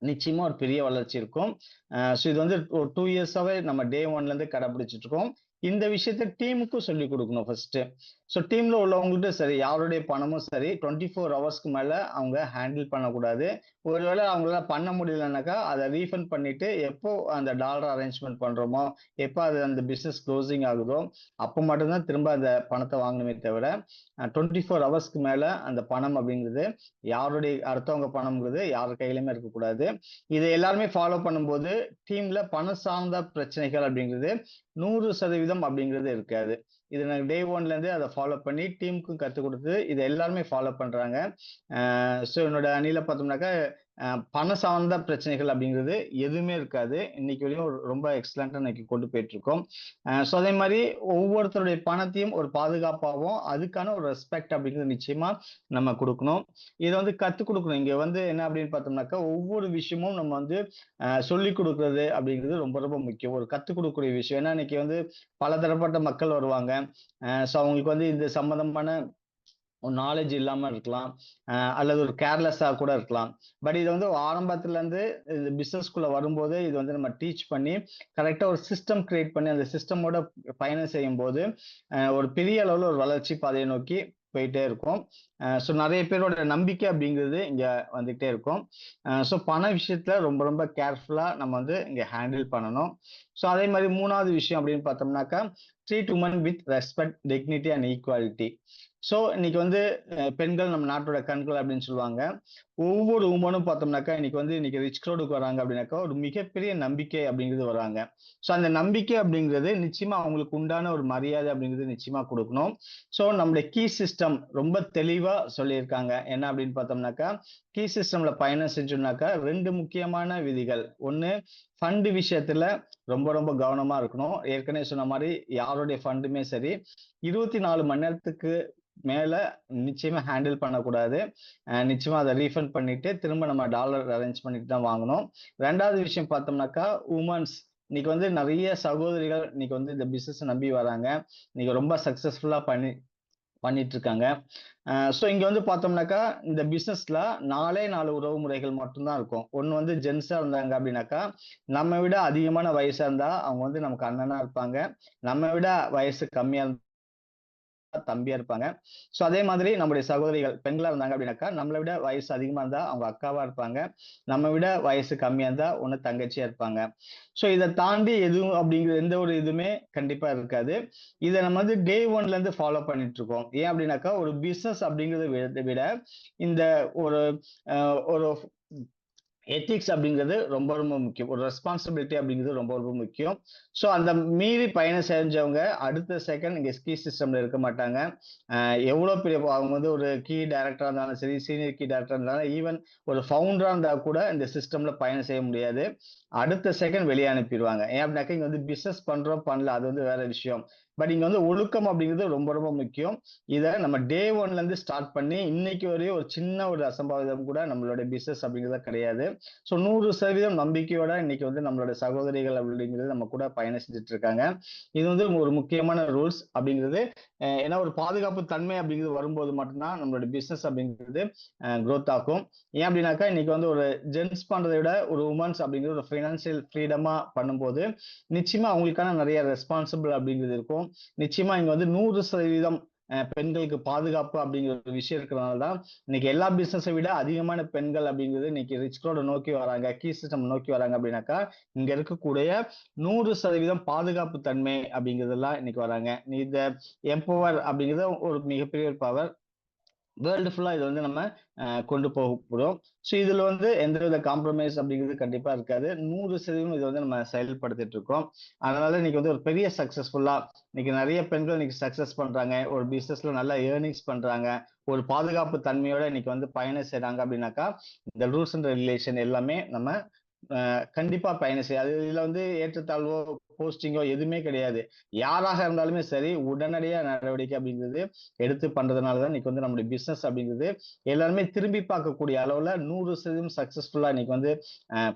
நிச்சயமா ஒரு பெரிய வளர்ச்சி இருக்கும். ஸோ இது வந்து ஒரு 2 இயர்ஸாவே நம்ம டே 1ல இருந்து கடைபிடிச்சிட்டு இருக்கோம். இந்த விஷயத்த டீமுக்கும் சொல்லிக் கொடுக்கணும் ஃபர்ஸ்ட். ஸோ டீம்ல உள்ளவங்கள்ட்ட சரி, யாருடைய பணமும் சரி 24 ஹவர்ஸ்க்கு மேல அவங்க ஹேண்டில் பண்ணக்கூடாது. ஒருவேளை அவங்களால பண்ண முடியலனாக்கா அதை ரீஃபண்ட் பண்ணிட்டு எப்போ அந்த டாலர் அரேஞ்ச்மெண்ட் பண்றோமோ, எப்போ அது அந்த பிசினஸ் க்ளோசிங் ஆகுதோ அப்போ மட்டும்தான் திரும்ப அந்த பணத்தை வாங்கணுமே தவிர 24 ஹவர்ஸ்க்கு மேல அந்த பணம் அப்படிங்கிறது அடுத்தவங்க பணம்ங்கிறது யார் கையிலுமே இருக்கக்கூடாது. இதை எல்லாருமே ஃபாலோ பண்ணும்போது டீம்ல பணம் சார்ந்த பிரச்சனைகள் அப்படிங்கிறது 100% அப்படிங்கிறது இருக்காது. இது நாங்க டே 1ல இருந்தே அதை ஃபாலோ பண்ணி டீமுக்கும் கத்துக் கொடுத்து இதை எல்லாருமே ஃபாலோ பண்றாங்க. ஸோ என்னோட அணியில பார்த்தோம்னாக்கா, பணம் சார்ந்த பிரச்சனைகள் அப்படிங்கிறது எதுவுமே இருக்காது. இன்னைக்கு வரையும் ரொம்ப எக்ஸலண்டா இன்னைக்கு கொண்டு போயிட்டு இருக்கோம். ஸோ அதே மாதிரி ஒவ்வொருத்தருடைய பணத்தையும் ஒரு பாதுகாப்பாகவும் அதுக்கான ஒரு ரெஸ்பெக்ட் அப்படிங்கிறது நிச்சயமா நம்ம கொடுக்கணும். இதை வந்து கத்துக் கொடுக்கணும். இங்க வந்து என்ன அப்படின்னு பார்த்தோம்னாக்கா, ஒவ்வொரு விஷயமும் நம்ம வந்து சொல்லிக் கொடுக்கறது அப்படிங்கிறது ரொம்ப ரொம்ப முக்கியம். ஒரு கத்துக் கொடுக்கக்கூடிய விஷயம். ஏன்னா இன்னைக்கு வந்து பலதரப்பட்ட மக்கள் வருவாங்க. ஸோ அவங்களுக்கு வந்து இந்த சம்பந்தமான நாலேஜ் இல்லாம இருக்கலாம். அல்லது ஒரு கேர்லெஸ்ஸா கூட இருக்கலாம். பட் இது வந்து ஆரம்பத்துல இருந்து இது பிசினஸ்க்குள்ள வரும்போது இது வந்து நம்ம டீச் பண்ணி கரெக்ட்டா ஒரு சிஸ்டம் கிரியேட் பண்ணி அந்த சிஸ்டமோட பயணம் செய்யும்போது ஒரு பெரிய அளவுல ஒரு வளர்ச்சி பாதையை நோக்கி போயிட்டே இருக்கும். ஸோ நெறைய பேரோட நம்பிக்கை அப்படிங்கிறது இங்க வந்துகிட்டே இருக்கும். ஸோ பண விஷயத்துல ரொம்ப ரொம்ப கேர்ஃபுல்லா நம்ம வந்து இங்க ஹேண்டில் பண்ணணும். ஸோ அதே மாரி 3வது விஷயம் அப்படின்னு பார்த்தோம்னாக்கா, treat woman with respect, dignity and equality. So இன்னைக்கு வந்து பெண்கள் நம்ம நாட்டோட கண்கள் அப்படின்னு சொல்லுவாங்க. ஒவ்வொரு உமனும் பார்த்தோம்னாக்கா, இன்னைக்கு ரிச் க்ரௌடுக்கு வராங்க அப்படின்னாக்கா, ஒரு மிகப்பெரிய நம்பிக்கை அப்படிங்கிறது வராங்க. ஸோ அந்த நம்பிக்கை அப்படிங்கிறது நிச்சயமா அவங்களுக்கு உண்டான ஒரு மரியாதை அப்படிங்கிறது நிச்சயமா குடுக்கணும். ஸோ நம்முடைய கீ சிஸ்டம் ரொம்ப தெளிவா சொல்லியிருக்காங்க. என்ன அப்படின்னு பார்த்தோம்னாக்கா, கீ சிஸ்டம்ல பயணம் செஞ்சோம்னாக்கா 2 முக்கியமான விதிகள். 1 ஃபண்ட் விஷயத்துல ரொம்ப ரொம்ப கவனமா இருக்கணும். ஏற்கனவே சொன்ன மாரி யாருடைய ஃபண்டுமே சரி, 24 மணி நேரத்துக்கு மேல நிச்சயமா ஹேண்டில் பண்ணக்கூடாது. நிச்சயமா அத ரீஃபண்ட் பண்ணிட்டு, திரும்ப நம்ம டாலர் அரேஞ்ச் பண்ணிட்டு தான் வாங்கணும். 2வது விஷயம் பார்த்தோம்னாக்கா, வுமன்ஸ் இன்னைக்கு வந்து நெறைய சகோதரிகள் இன்னைக்கு வந்து இந்த பிசினஸ நம்பி வராங்க. இன்னைக்கு ரொம்ப சக்சஸ்ஃபுல்லா பண்ணிட்டு இருக்காங்க. ஸோ இங்க வந்து பார்த்தோம்னாக்கா, இந்த பிசினஸ்ல 4 உறவு முறைகள் மட்டும் தான் இருக்கும். ஒண்ணு வந்து ஜென்ஸா இருந்தாங்க அப்படின்னாக்கா, நம்ம விட அதிகமான வயசா இருந்தா அவங்க வந்து நமக்கு அண்ணனா இருப்பாங்க. நம்ம விட வயசு கம்மியா தம்பியா இருப்பாங்க. சோ அதே மாதிரி நம்முடைய சகோதரிகள் பெண்களா இருந்தாங்க அப்படின்னாக்கா, நம்மள விட வயசு அதிகமா இருந்தா அவங்க அக்காவா இருப்பாங்க. நம்ம விட வயசு கம்மியா இருந்தா ஒண்ணு தங்கச்சியா இருப்பாங்க. சோ இத தாண்டி எதுவும் அப்படிங்கிற எந்த ஒரு இதுவுமே கண்டிப்பா இருக்காது. இத நம்ம வந்து டே 1ல இருந்து ஃபாலோ பண்ணிட்டு இருக்கோம். ஏன் அப்படின்னாக்கா, ஒரு பிசினஸ் அப்படிங்கிறத விட இந்த ஒரு ஒரு எத்திக்ஸ் அப்படிங்கிறது ரொம்ப ரொம்ப முக்கியம். ஒரு ரெஸ்பான்சிபிலிட்டி அப்படிங்கிறது ரொம்ப ரொம்ப முக்கியம். ஸோ அந்த மீறி பயணம் செஞ்சவங்க அடுத்த செகண்ட் இங்க கீ சிஸ்டம்ல இருக்க மாட்டாங்க. எவ்வளோ பெரிய அவங்க வந்து ஒரு கீ டைரக்டரா இருந்தாலும் சரி, சீனியர் கீ டைரக்டரா இருந்தாலும், ஈவன் ஒரு ஃபவுண்டரா இருந்தா கூட இந்த சிஸ்டம்ல பயணம் செய்ய முடியாது. அடுத்த செகண்ட் வெளிய அனுப்பிருவாங்க. ஏன் அப்படின்னாக்கா, இங்க வந்து பிசினஸ் பண்றோம், பண்ணல அது வந்து வேற விஷயம். பட் இங்க வந்து ஒழுக்கம் அப்படிங்கிறது ரொம்ப ரொம்ப முக்கியம். இத நம்ம டே 1ல இருந்து ஸ்டார்ட் பண்ணி இன்னைக்கு வரையும் ஒரு சின்ன ஒரு அசம்பாவிதம் கூட நம்மளுடைய பிசினஸ் அப்படிங்கிறது கிடையாது. ஸோ 100% நம்பிக்கையோட இன்னைக்கு வந்து நம்மளோட சகோதரிகள் அப்படிங்கிறது நம்ம கூட பயணம் செஞ்சுட்டு இருக்காங்க. இது வந்து ஒரு முக்கியமான ரூல்ஸ் அப்படிங்கிறது. ஏன்னா ஒரு பாதுகாப்பு தன்மை அப்படிங்கிறது வரும்போது மட்டும்தான் நம்மளோட பிசினஸ் அப்படிங்கிறது growth ஆகும். ஏன் அப்படின்னாக்கா, இன்னைக்கு வந்து ஒரு ஜென்ஸ் பண்றதை விட ஒரு உமன்ஸ் அப்படிங்கிறது ஒரு ஃபைனான்சியல் ஃப்ரீடமா பண்ணும்போது நிச்சயமா அவங்களுக்கான நிறைய ரெஸ்பான்சிபிள் அப்படிங்கிறது இருக்கும். நிச்சயமா இங்க வந்து 100% பெண்களுக்கு பாதுகாப்பு அப்படிங்கிற ஒரு விஷயம் இருக்கிறதுனால தான் இன்னைக்கு எல்லா பிசினஸை விட அதிகமான பெண்கள் அப்படிங்கிறது இன்னைக்கு ரிச் க்ரௌட நோக்கி வராங்க, கீ சிஸ்டம் நோக்கி வராங்க அப்படின்னாக்கா, இங்க இருக்கக்கூடிய 100% பாதுகாப்பு தன்மை அப்படிங்கிறதெல்லாம் இன்னைக்கு வராங்க. இந்த எம்பவர் அப்படிங்கிறது ஒரு மிகப்பெரிய ஒரு பவர். வேர்ல்டு ஃபுல்லா இத வந்து நம்ம கொண்டு போறோம். ஸோ இதுல வந்து எந்தவித காம்ப்ரமைஸ் அப்படிங்கிறது கண்டிப்பா இருக்காது. 100% இத வந்து நம்ம செயல்படுத்திட்டு இருக்கோம். அதனால இன்னைக்கு வந்து ஒரு பெரிய சக்சஸ்ஃபுல்லா இன்னைக்கு நெறைய பெண்கள் இன்னைக்கு சக்சஸ் பண்றாங்க. ஒரு பிசினஸ்ல நல்ல ஏர்னிங்ஸ் பண்றாங்க. ஒரு பாதுகாப்பு தன்மையோட இன்னைக்கு வந்து பயணம் செய்றாங்க அப்படின்னாக்கா, இந்த ரூல்ஸ் அண்ட் ரெகுலேஷன் எல்லாமே நம்ம கண்டிப்பா பயணம் செய்யும். அது இதுல வந்து ஏற்றத்தாழ்வோ, போஸ்டிங்கோ எதுவுமே கிடையாது. யாராக இருந்தாலுமே சரி, உடனடியா நடவடிக்கை அப்படிங்கிறது எடுத்து பண்றதுனால தான் இன்னைக்கு வந்து நம்முடைய பிசினஸ் அப்படிங்கிறது எல்லாருமே திரும்பி பார்க்கக்கூடிய அளவுல 100% சக்சஸ்ஃபுல்லா இன்னைக்கு வந்து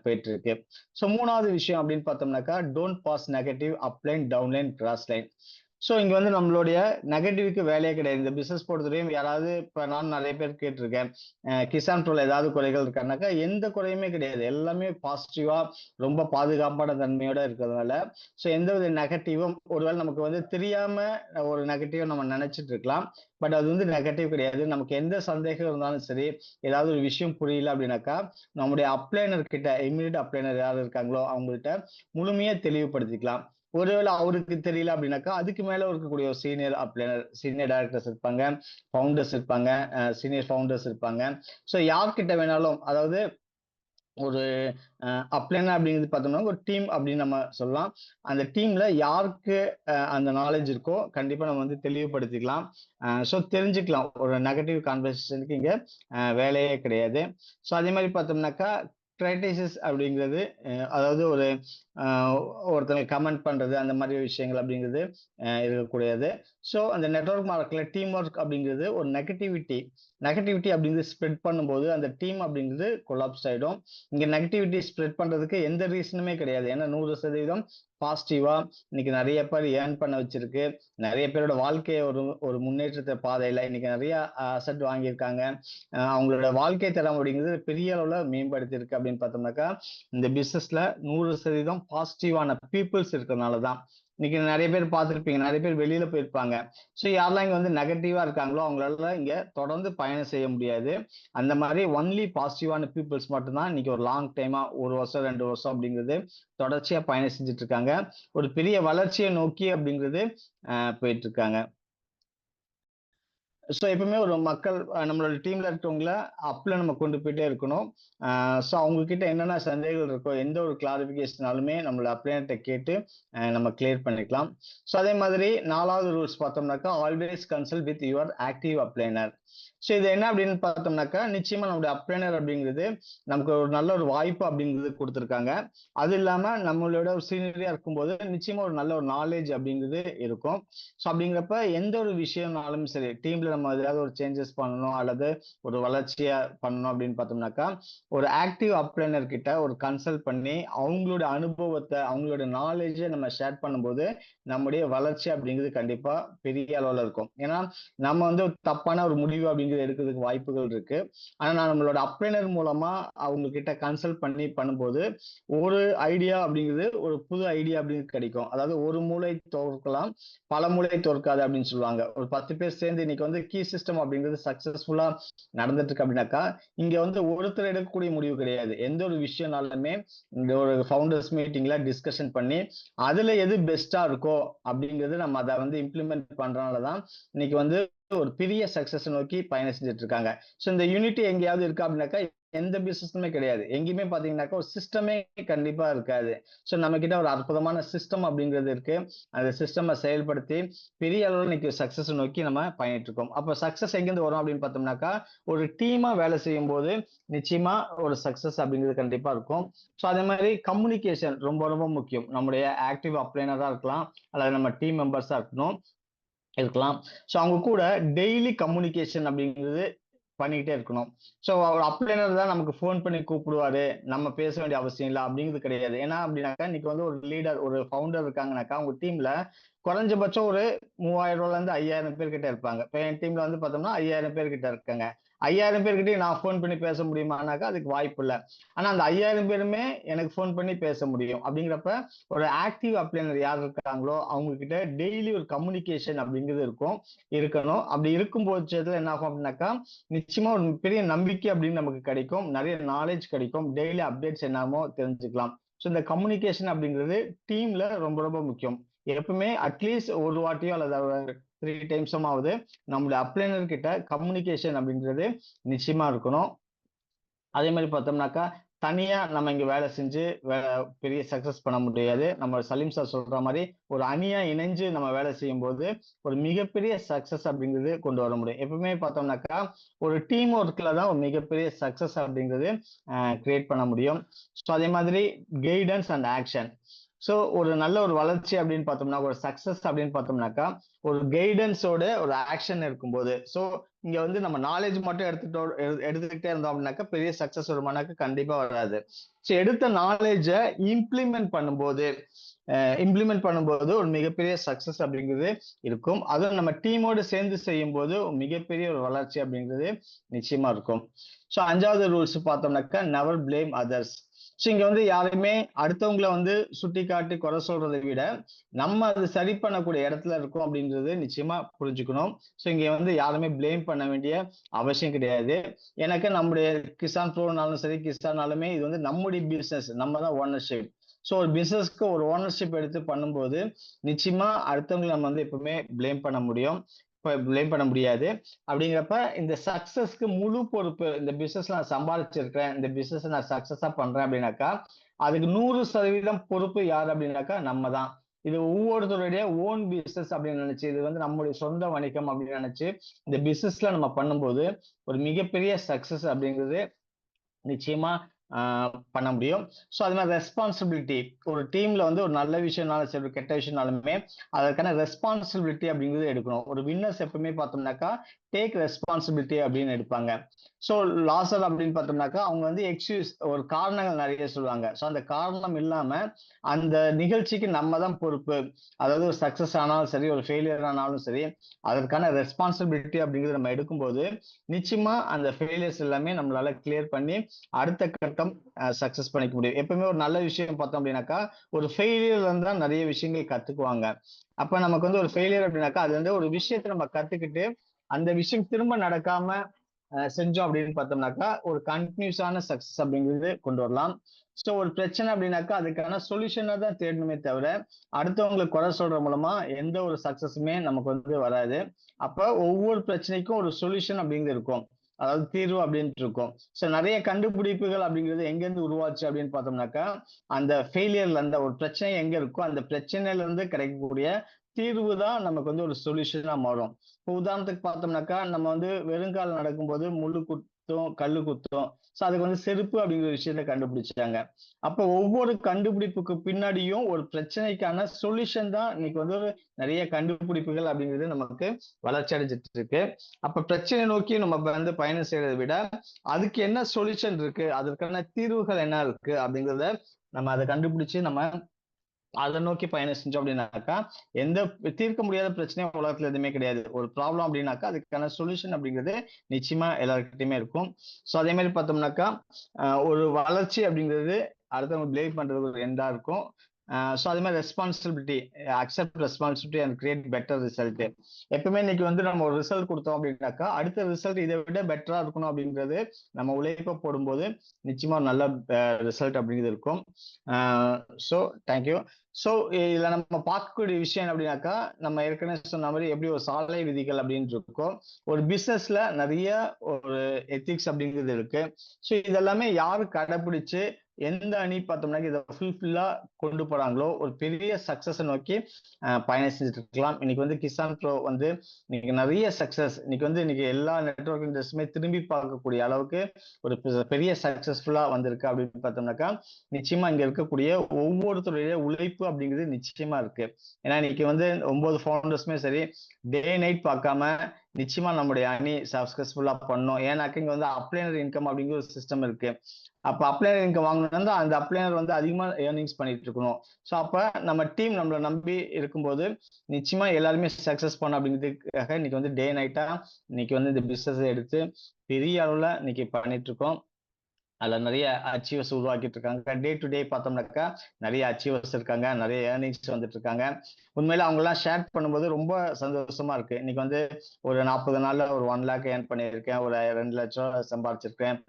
போயிட்டு இருக்கு. ஸோ 3வது விஷயம் அப்படின்னு பார்த்தோம்னாக்கா, don't pass negative upline, downline, cross line. So இங்க வந்து நம்மளுடைய நெகட்டிவ்க்கு வேலையே கிடையாது. இந்த பிசினஸ் பொறுத்தவரையும் யாராவது இப்ப நான் நிறைய பேர் கேட்டிருக்கேன். கிசான் ட்ரோல ஏதாவது குறைகள் இருக்கானாக்கா, எந்த குறையுமே கிடையாது. எல்லாமே பாசிட்டிவா ரொம்ப பாதுகாப்பான தன்மையோட இருக்கிறதுனால, ஸோ எந்தவித நெகட்டிவும் ஒருவேளை நமக்கு வந்து தெரியாம ஒரு நெகட்டிவ் நம்ம நினைச்சிட்டு இருக்கலாம். பட் அது வந்து நெகட்டிவ் கிடையாது. நமக்கு எந்த சந்தேகம் இருந்தாலும் சரி, ஏதாவது ஒரு விஷயம் புரியல அப்படின்னாக்கா, நம்முடைய அப்ளைனர் கிட்ட இம்மீடியட் அப்ளைனர் யார் இருக்காங்களோ அவங்கள்ட்ட முழுமையா தெளிவுபடுத்திக்கலாம். ஒருவேளை அவருக்கு தெரியல அப்படின்னாக்கா, அதுக்கு மேல இருக்கக்கூடிய ஒரு சீனியர் அப்ளைனர், சீனியர் டைரக்டர்ஸ் இருப்பாங்க, ஃபவுண்டர்ஸ் இருப்பாங்க, சீனியர் ஃபவுண்டர்ஸ் இருப்பாங்க. ஸோ யார்கிட்ட வேணாலும் அதாவது ஒரு அப்ளைனர் அப்படிங்கிறது பார்த்தோம்னா ஒரு டீம் அப்படின்னு நம்ம சொல்லலாம். அந்த டீம்ல யாருக்கு அந்த நாலேட்ஜ் இருக்கோ கண்டிப்பா நம்ம வந்து தெளிவுபடுத்திக்கலாம். ஸோ தெரிஞ்சுக்கலாம். ஒரு நெகட்டிவ் கான்வர்சேஷனுக்கு இங்க வேலையே கிடையாது. ஸோ அதே மாதிரி பார்த்தோம்னாக்கா, கிரைட்டிசிஸ் அப்படிங்கிறது அதாவது ஒரு ஒருத்தங்க கமெண்ட் பண்றது அந்த மாதிரி விஷயங்கள் அப்படிங்கிறது இருக்கக்கூடியது. ஸோ அந்த நெட்வொர்க் மார்க்கெட்ல டீம் ஒர்க் அப்படிங்கிறது ஒரு நெகட்டிவிட்டி அப்படிங்கிறது ஸ்ப்ரெட் பண்ணும்போது அந்த டீம் அப்படிங்கிறது கொலாப்ஸ் ஆயிடும். இங்க நெகட்டிவிட்டி ஸ்ப்ரெட் பண்றதுக்கு எந்த ரீசனுமே கிடையாது. ஏன்னா 100% பாசிட்டிவா இன்னைக்கு நிறைய பேர் ஏர்ன் பண்ண வச்சிருக்கு. நிறைய பேரோட வாழ்க்கையை ஒரு ஒரு முன்னேற்றத்தை பாதையில இன்னைக்கு நிறைய அசட் வாங்கியிருக்காங்க. அவங்களோட வாழ்க்கை தரம் அப்படிங்கிறது பெரிய அளவுல மேம்படுத்தி இருக்கு அப்படின்னு பார்த்தோம்னாக்கா இந்த பிசினஸ்ல 100% பாசிட்டிவான பீப்புள்ஸ் இருக்கிறதுனாலதான். இன்னைக்கு நிறைய பேர் பார்த்திருப்பீங்க, நிறைய பேர் வெளியில போயிருப்பாங்க. ஸோ யாரெல்லாம் இங்க வந்து நெகட்டிவா இருக்காங்களோ அவங்களால இங்க தொடர்ந்து பயணம் செய்ய முடியாது. அந்த மாதிரி ஒன்லி பாசிட்டிவான பீப்புள்ஸ் மட்டும்தான் இன்னைக்கு ஒரு லாங் டைமா 1 வருஷம் 2 வருஷம் அப்படிங்கிறது தொடர்ச்சியா பயணம் செஞ்சுட்டு இருக்காங்க. ஒரு பெரிய வளர்ச்சியை நோக்கி அப்படிங்கிறது போயிட்டு இருக்காங்க. ஸோ எப்பவுமே ஒரு மக்கள் நம்மளோட டீம்ல இருக்கவங்கள அப்ல நம்ம கொண்டு போயிட்டே இருக்கணும். ஸோ அவங்க கிட்ட என்னென்ன சந்தேகங்கள் இருக்கோ எந்த ஒரு கிளாரிபிகேஷனாலுமே நம்மள அப்ளைனர்கிட்ட கேட்டு நம்ம கிளியர் பண்ணிக்கலாம். ஸோ அதே மாதிரி 4வது ரூல்ஸ் பார்த்தோம்னாக்கா always consult with your active அப்ளைனர். ஸோ இது என்ன அப்படின்னு பார்த்தோம்னாக்கா நிச்சயமா நம்மளுடைய அப்ளைனர் அப்படிங்கிறது நமக்கு ஒரு நல்ல ஒரு வாய்ப்பு அப்படிங்கிறது கொடுத்துருக்காங்க. அது இல்லாம நம்மளோட ஒரு சீனியரியா இருக்கும்போது நிச்சயமா ஒரு நல்ல ஒரு நாலேஜ் அப்படிங்கிறது இருக்கும். ஸோ அப்படிங்கிறப்ப எந்த ஒரு விஷயம்னாலும் சரி டீம்ல நம்ம ஏதாவது ஒரு சேஞ்சஸ் பண்ணணும் அல்லது ஒரு வளர்ச்சியா பண்ணணும் அப்படின்னு பார்த்தோம்னாக்கா ஒரு ஆக்டிவ் அப்ளைனர் கிட்ட ஒரு கன்சல்ட் பண்ணி அவங்களோட அனுபவத்தை அவங்களோட நாலேஜை நம்ம ஷேர் பண்ணும்போது நம்முடைய வளர்ச்சி அப்படிங்கிறது கண்டிப்பா பெரிய அளவுல இருக்கும். ஏன்னா நம்ம வந்து தப்பான ஒரு முடிவு அப்படிங்கிறது எடுக்கிறதுக்கு வாய்ப்புகள் இருக்கு. ஆனா நம்மளோட அப்ளைனர் மூலமா அவங்க கிட்ட கன்சல்ட் பண்ணி பண்ணும்போது ஒரு ஐடியா அப்படிங்கிறது ஒரு புது ஐடியா அப்படிங்கிறது கிடைக்கும். அதாவது ஒரு மூளை தோற்கலாம் பல மூளை தோற்காது அப்படின்னு சொல்லுவாங்க. ஒரு 10 பேர் சேர்ந்து இன்னைக்கு வந்து கீ சிஸ்டம் அப்படிங்கிறது சக்சஸ்ஃபுல்லா நடந்துட்டு இருக்கு அப்படின்னாக்கா இங்க வந்து ஒருத்தர் எடுக்கக்கூடிய முடிவு கிடையாது. எந்த ஒரு விஷயம்னாலுமே இந்த ஒரு ஃபவுண்டர்ஸ் மீட்டிங்ல டிஸ்கஷன் பண்ணி அதுல எது பெஸ்டா இருக்கோ அப்படிங்கிறது நம்ம அதை வந்து இம்ப்ளிமெண்ட் பண்றதுனாலதான் இன்னைக்கு வந்து ஒரு பெரிய சக்சஸ் நோக்கி பயணம் செஞ்சுட்டு இருக்காங்க. ஸோ இந்த யூனிட்டி எங்கேயாவது இருக்கா அப்படின்னாக்கா எந்த பிசினஸுமே கிடையாது. எங்கேயுமே பாத்தீங்கன்னாக்கா ஒரு சிஸ்டமே கண்டிப்பா இருக்காது. ஸோ நம்ம கிட்ட ஒரு அற்புதமான சிஸ்டம் அப்படிங்கிறது இருக்கு. அந்த சிஸ்டமை செயல்படுத்தி பெரிய அளவில் இன்னைக்கு சக்சஸ் நோக்கி நம்ம பயணிட்டு இருக்கோம். அப்ப சக்சஸ் எங்கிருந்து வரும் அப்படின்னு பார்த்தோம்னாக்கா ஒரு டீமா வேலை செய்யும் போது நிச்சயமா ஒரு சக்சஸ் அப்படிங்கிறது கண்டிப்பா இருக்கும். ஸோ அதே மாதிரி கம்யூனிகேஷன் ரொம்ப ரொம்ப முக்கியம். நம்முடைய ஆக்டிவ் அப்ளைனரா இருக்கலாம் அல்லது நம்ம டீம் மெம்பர்ஸா இருக்கலாம். ஸோ அவங்க கூட டெய்லி கம்யூனிகேஷன் அப்படிங்கிறது பண்ணிக்கிட்டே இருக்கணும். ஸோ அவர் அப்ளைனர் தான் நமக்கு ஃபோன் பண்ணி கூப்பிடுவாரு, நம்ம பேச வேண்டிய அவசியம் இல்லை அப்படிங்கிறது கிடையாது. ஏன்னா அப்படின்னாக்கா இன்னைக்கு வந்து ஒரு லீடர் ஒரு ஃபவுண்டர் இருக்காங்கனாக்கா அவங்க டீம்ல குறைஞ்சபட்சம் ஒரு 3000 இருந்து 5000 பேர் கிட்ட இருப்பாங்க. இப்போ என் டீம்ல வந்து பார்த்தோம்னா 5000 பேர் கிட்ட இருக்காங்க. 5000 பேர்கிட்டயும் நான் ஃபோன் பண்ணி பேச முடியுமானாக்கா அதுக்கு வாய்ப்பு இல்லை. ஆனா அந்த 5000 பேருமே எனக்கு ஃபோன் பண்ணி பேச முடியும். அப்படிங்கிறப்ப ஒரு ஆக்டிவ் அப்ளைனர் யார் இருக்காங்களோ அவங்க கிட்ட டெய்லி ஒரு கம்யூனிகேஷன் அப்படிங்கிறது இருக்கணும். அப்படி இருக்கும் பட்சத்துல என்ன ஆகும் அப்படின்னாக்கா நிச்சயமா ஒரு பெரிய நம்பிக்கை அப்படின்னு நமக்கு கிடைக்கும். நிறைய நாலேஜ் கிடைக்கும். டெய்லி அப்டேட்ஸ் என்னமோ தெரிஞ்சுக்கலாம். ஸோ இந்த கம்யூனிகேஷன் அப்படிங்கிறது டீம்ல ரொம்ப ரொம்ப முக்கியம். எப்பவுமே அட்லீஸ்ட் ஒரு வாட்டியோ அல்லது 3 டைம்ஸுமாவது நம்மளுடைய அப்ளைனர் கிட்ட கம்யூனிகேஷன் அப்படிங்கிறது நிச்சயமா இருக்கணும். அதே மாதிரி பார்த்தோம்னாக்கா தனியா நம்ம இங்க வேலை செஞ்சு பெரிய சக்சஸ் பண்ண முடியாது. நம்ம சலீம் சார் சொல்ற மாதிரி ஒரு அணியா இணைஞ்சு நம்ம வேலை செய்யும் போது ஒரு மிகப்பெரிய சக்சஸ் அப்படிங்கிறது கொண்டு வர முடியும். எப்பவுமே பார்த்தோம்னாக்கா ஒரு டீம் ஒர்க்ல தான் ஒரு மிகப்பெரிய சக்சஸ் அப்படிங்கிறது கிரியேட் பண்ண முடியும். ஸோ அதே மாதிரி கைடன்ஸ் அண்ட் ஆக்ஷன். ஸோ ஒரு நல்ல ஒரு வளர்ச்சி அப்படின்னு பார்த்தோம்னா ஒரு சக்சஸ் அப்படின்னு பார்த்தோம்னாக்கா ஒரு கைடன்ஸோட ஒரு ஆக்ஷன் இருக்கும்போது ஸோ இங்க வந்து நம்ம நாலேஜ் மட்டும் எடுத்துக்கிட்டே இருந்தோம் அப்படின்னாக்கா பெரிய சக்சஸ் வருமானாக்கா கண்டிப்பா வராது. ஸோ எடுத்த நாலேஜை இம்ப்ளிமெண்ட் பண்ணும்போது ஒரு மிகப்பெரிய சக்சஸ் அப்படிங்கிறது இருக்கும். அதுவும் நம்ம டீமோடு சேர்ந்து செய்யும் போது மிகப்பெரிய ஒரு வளர்ச்சி அப்படிங்கிறது நிச்சயமா இருக்கும். ஸோ 5வது ரூல்ஸ் பார்த்தோம்னாக்கா நெவர் பிளேம் அதர்ஸ். ஸோ இங்க வந்து யாருமே அடுத்தவங்களை வந்து சுட்டி காட்டி குறை சொல்றதை விட நம்ம அது சரி பண்ணக்கூடிய இடத்துல இருக்கோம் அப்படின்றது நிச்சயமா புரிஞ்சுக்கணும். ஸோ இங்க வந்து யாருமே பிளேம் பண்ண வேண்டிய அவசியம் கிடையாது. எனக்கு நம்முடைய கிசான் ப்ரோனாலும் சரி கிசானாலுமே இது வந்து நம்முடைய பிசினஸ், நம்ம தான் ஓனர்ஷிப். ஸோ ஒரு பிசினஸ்க்கு ஒரு ஓனர்ஷிப் எடுத்து பண்ணும்போது நிச்சயமா அடுத்தவங்களை நம்ம வந்து எப்பவுமே பிளேம் பண்ண முடியாது. அப்படிங்கிறப்ப இந்த சக்சஸ்க்கு முழு பொறுப்பு இந்த பிசினஸ் நான் சம்பாதிச்சிருக்கேன், இந்த பிசினஸ் நான் சக்சஸா பண்றேன் அப்படின்னாக்கா அதுக்கு 100% பொறுப்பு யார் அப்படின்னாக்கா நம்ம தான். இது ஒவ்வொருத்தருடைய ஓன் பிசினஸ் அப்படின்னு நினைச்சு இது வந்து நம்முடைய சொந்த வணிகம் அப்படின்னு நினைச்சு இந்த பிசினஸ்ல நம்ம பண்ணும்போது ஒரு மிகப்பெரிய சக்சஸ் அப்படிங்கிறது நிச்சயமா பண்ண முடியும். ஸோ அது மாதிரி ரெஸ்பான்சிபிலிட்டி, ஒரு டீம்ல வந்து ஒரு நல்ல விஷயம்னாலும் சரி, ஒரு கெட்ட விஷயம்னாலுமே அதற்கான ரெஸ்பான்சிபிலிட்டி அப்படிங்கிறது எடுக்கணும். ஒரு வின்னர்ஸ் எப்பவுமே பார்த்தோம்னாக்கா டேக் ரெஸ்பான்சிபிலிட்டி அப்படின்னு எடுப்பாங்க. ஸோ லாசர் அப்படின்னு பார்த்தோம்னாக்கா அவங்க வந்து எக்ஸ்கியூஸ், ஒரு காரணங்கள் நிறைய சொல்லுவாங்க. ஸோ அந்த காரணம் இல்லாம அந்த நிகழ்ச்சிக்கு நம்ம தான் பொறுப்பு. அதாவது ஒரு சக்சஸ் ஆனாலும் சரி, ஒரு ஃபெயிலியர் ஆனாலும் சரி, அதற்கான ரெஸ்பான்சிபிலிட்டி அப்படிங்கிறது நம்ம எடுக்கும்போது நிச்சயமா அந்த ஃபெயிலியர்ஸ் எல்லாமே நம்மளால கிளியர் பண்ணி அடுத்த கட்டம் சக்சஸ் பண்ணிக்க முடியும். எப்பவுமே ஒரு நல்ல விஷயம் பார்த்தோம் அப்படின்னாக்கா ஒரு ஃபெயிலியர்ல இருந்து தான் நிறைய விஷயங்கள் கத்துக்குவாங்க. அப்ப நமக்கு வந்து ஒரு ஃபெயிலியர் அப்படின்னாக்கா அது வந்து ஒரு விஷயத்தை நம்ம கத்துக்கிட்டு அந்த விஷயம் திரும்ப நடக்காம செஞ்சோம் அப்படின்னு பார்த்தோம்னாக்கா ஒரு கண்டினியூஸான சக்சஸ் அப்படிங்கிறது கொண்டு வரலாம். ஸோ ஒரு பிரச்சனை அப்படின்னாக்கா அதுக்கான சொல்யூஷனை தான் தேடணுமே தவிர அடுத்தவங்களுக்கு குறை சொல்ற மூலமா எந்த ஒரு சக்சஸுமே நமக்கு வந்து வராது. அப்ப ஒவ்வொரு பிரச்சனைக்கும் ஒரு சொல்யூஷன் அப்படிங்கிறது இருக்கும், அதாவது தீர்வு அப்படின்ட்டு இருக்கும். ஸோ நிறைய கண்டுபிடிப்புகள் அப்படிங்கிறது எங்கேருந்து உருவாச்சு அப்படின்னு பார்த்தோம்னாக்கா அந்த ஃபெயிலியர்ல அந்த ஒரு பிரச்சனை எங்க இருக்கோ அந்த பிரச்சனையில இருந்து கிடைக்கக்கூடிய தீர்வு தான் நமக்கு வந்து ஒரு சொல்யூஷனா மாறும். இப்போ உதாரணத்துக்கு பார்த்தோம்னாக்கா நம்ம வந்து வெறுங்கால் நடக்கும்போது முள்ளு குத்தும் கல்லு குத்தும். ஸோ அதுக்கு வந்து செருப்பு அப்படிங்கிற விஷயத்த கண்டுபிடிச்சாங்க. அப்போ ஒவ்வொரு கண்டுபிடிப்புக்கு பின்னாடியும் ஒரு பிரச்சனைக்கான சொல்யூஷன் தான் இன்னைக்கு வந்து ஒரு நிறைய கண்டுபிடிப்புகள் அப்படிங்கிறது நமக்கு வளர்ச்சி அடைஞ்சிட்டு இருக்கு. அப்ப பிரச்சனை நோக்கி நம்ம வந்து பயணம் செய்யறதை விட அதுக்கு என்ன சொல்யூஷன் இருக்கு, அதற்கான தீர்வுகள் என்ன இருக்கு அப்படிங்கிறத நம்ம அதை கண்டுபிடிச்சு நம்ம அதை நோக்கி பயணம் செஞ்சோம் அப்படின்னாக்கா எந்த தீர்க்க முடியாத பிரச்சனையும் உலகத்துல எதுவுமே கிடையாது. ஒரு ப்ராப்ளம் அப்படின்னாக்கா அதுக்கான சொல்யூஷன் அப்படிங்கிறது நிச்சயமா எல்லாருக்கிட்டையுமே இருக்கும். ஸோ அதே மாதிரி பார்த்தோம்னாக்கா ஒரு வளர்ச்சி அப்படிங்கிறது அடுத்தவங்க பிளேம் பண்றது ஒரு எண்டா இருக்கும். ஸோ அதே மாதிரி responsibility, accept responsibility and create better result. எப்பவுமே இன்னைக்கு வந்து நம்ம ஒரு ரிசல்ட் கொடுத்தோம் அப்படின்னாக்கா அடுத்த ரிசல்ட் இதை விட பெட்டரா இருக்கணும் அப்படிங்கிறது நம்ம உழைப்ப போடும்போது நிச்சயமா நல்ல ரிசல்ட் அப்படிங்கிறது இருக்கும். So thank you. ஸோ இதுல நம்ம பார்க்கக்கூடிய விஷயம் என்ன அப்படின்னாக்கா நம்ம ஏற்கனவே சொன்ன மாதிரி எப்படி ஒரு சாலை விதிகள் அப்படின்னு இருக்கும், ஒரு பிசினஸ்ல நிறைய ஒரு எத்திக்ஸ் அப்படிங்கிறது இருக்கு. ஸோ இதெல்லாமே யாரு கடைபிடிச்சு எந்த அணி பார்த்தோம்னா இதை ஃபுல்ஃபில்லா கொண்டு போறாங்களோ ஒரு பெரிய சக்சஸ் நோக்கி பயணம் செஞ்சுட்டு இருக்கலாம். இன்னைக்கு வந்து கிசான் ப்ரோ வந்து இன்னைக்கு நிறைய சக்சஸ், இன்னைக்கு எல்லா நெட்வொர்க் இண்டஸ்ட்ரியுமே திரும்பி பார்க்கக்கூடிய அளவுக்கு ஒரு பெரிய சக்சஸ்ஃபுல்லா வந்திருக்கு அப்படின்னு பார்த்தோம்னாக்கா நிச்சயமா இங்க இருக்கக்கூடிய ஒவ்வொருத்தருடைய உழைப்பு அப்படிங்கிறது நிச்சயமா இருக்கு. ஏன்னா இன்னைக்கு வந்து 9 ஃபவுண்டர்ஸுமே சரி டே நைட் பார்க்காம நிச்சயமா நம்முடைய அணி சக்சஸ்ஃபுல்லா பண்ணோம். ஏன்னாக்க இங்க வந்து அப்ளைனர் இன்கம் அப்படிங்கிற ஒரு சிஸ்டம் இருக்கு. அப்ப அப்ளைனர் இன்கம் வாங்கணும்னா அந்த அப்ளைனர் வந்து அதிகமா ஏர்னிங்ஸ் பண்ணிட்டு இருக்கணும். ஸோ அப்ப நம்ம டீம் நம்மளை நம்பி இருக்கும்போது நிச்சயமா எல்லாருமே சக்சஸ் பண்ணணும் அப்படிங்கிறதுக்காக இன்னைக்கு வந்து டே நைட்டா இன்னைக்கு வந்து இந்த பிசினஸ் எடுத்து பெரிய அளவுல இன்னைக்கு பண்ணிட்டு இருக்கோம். அதுல நிறைய அச்சீவர்ஸ் உருவாக்கிட்டு இருக்காங்க. டே டு டே பார்த்தோம்னாக்கா நிறைய அச்சீவர்ஸ் இருக்காங்க, நிறைய ஏர்னிங்ஸ் வந்துட்டு இருக்காங்க. உண்மையில அவங்க எல்லாம் ஷேர் பண்ணும்போது ரொம்ப சந்தோஷமா இருக்கு. இன்னைக்கு வந்து ஒரு 40 நாள்ல ஒரு 1 lakh ஏர்ன் பண்ணியிருக்கேன், ஒரு 2 லட்சம் சம்பாதிச்சிருக்கேன்.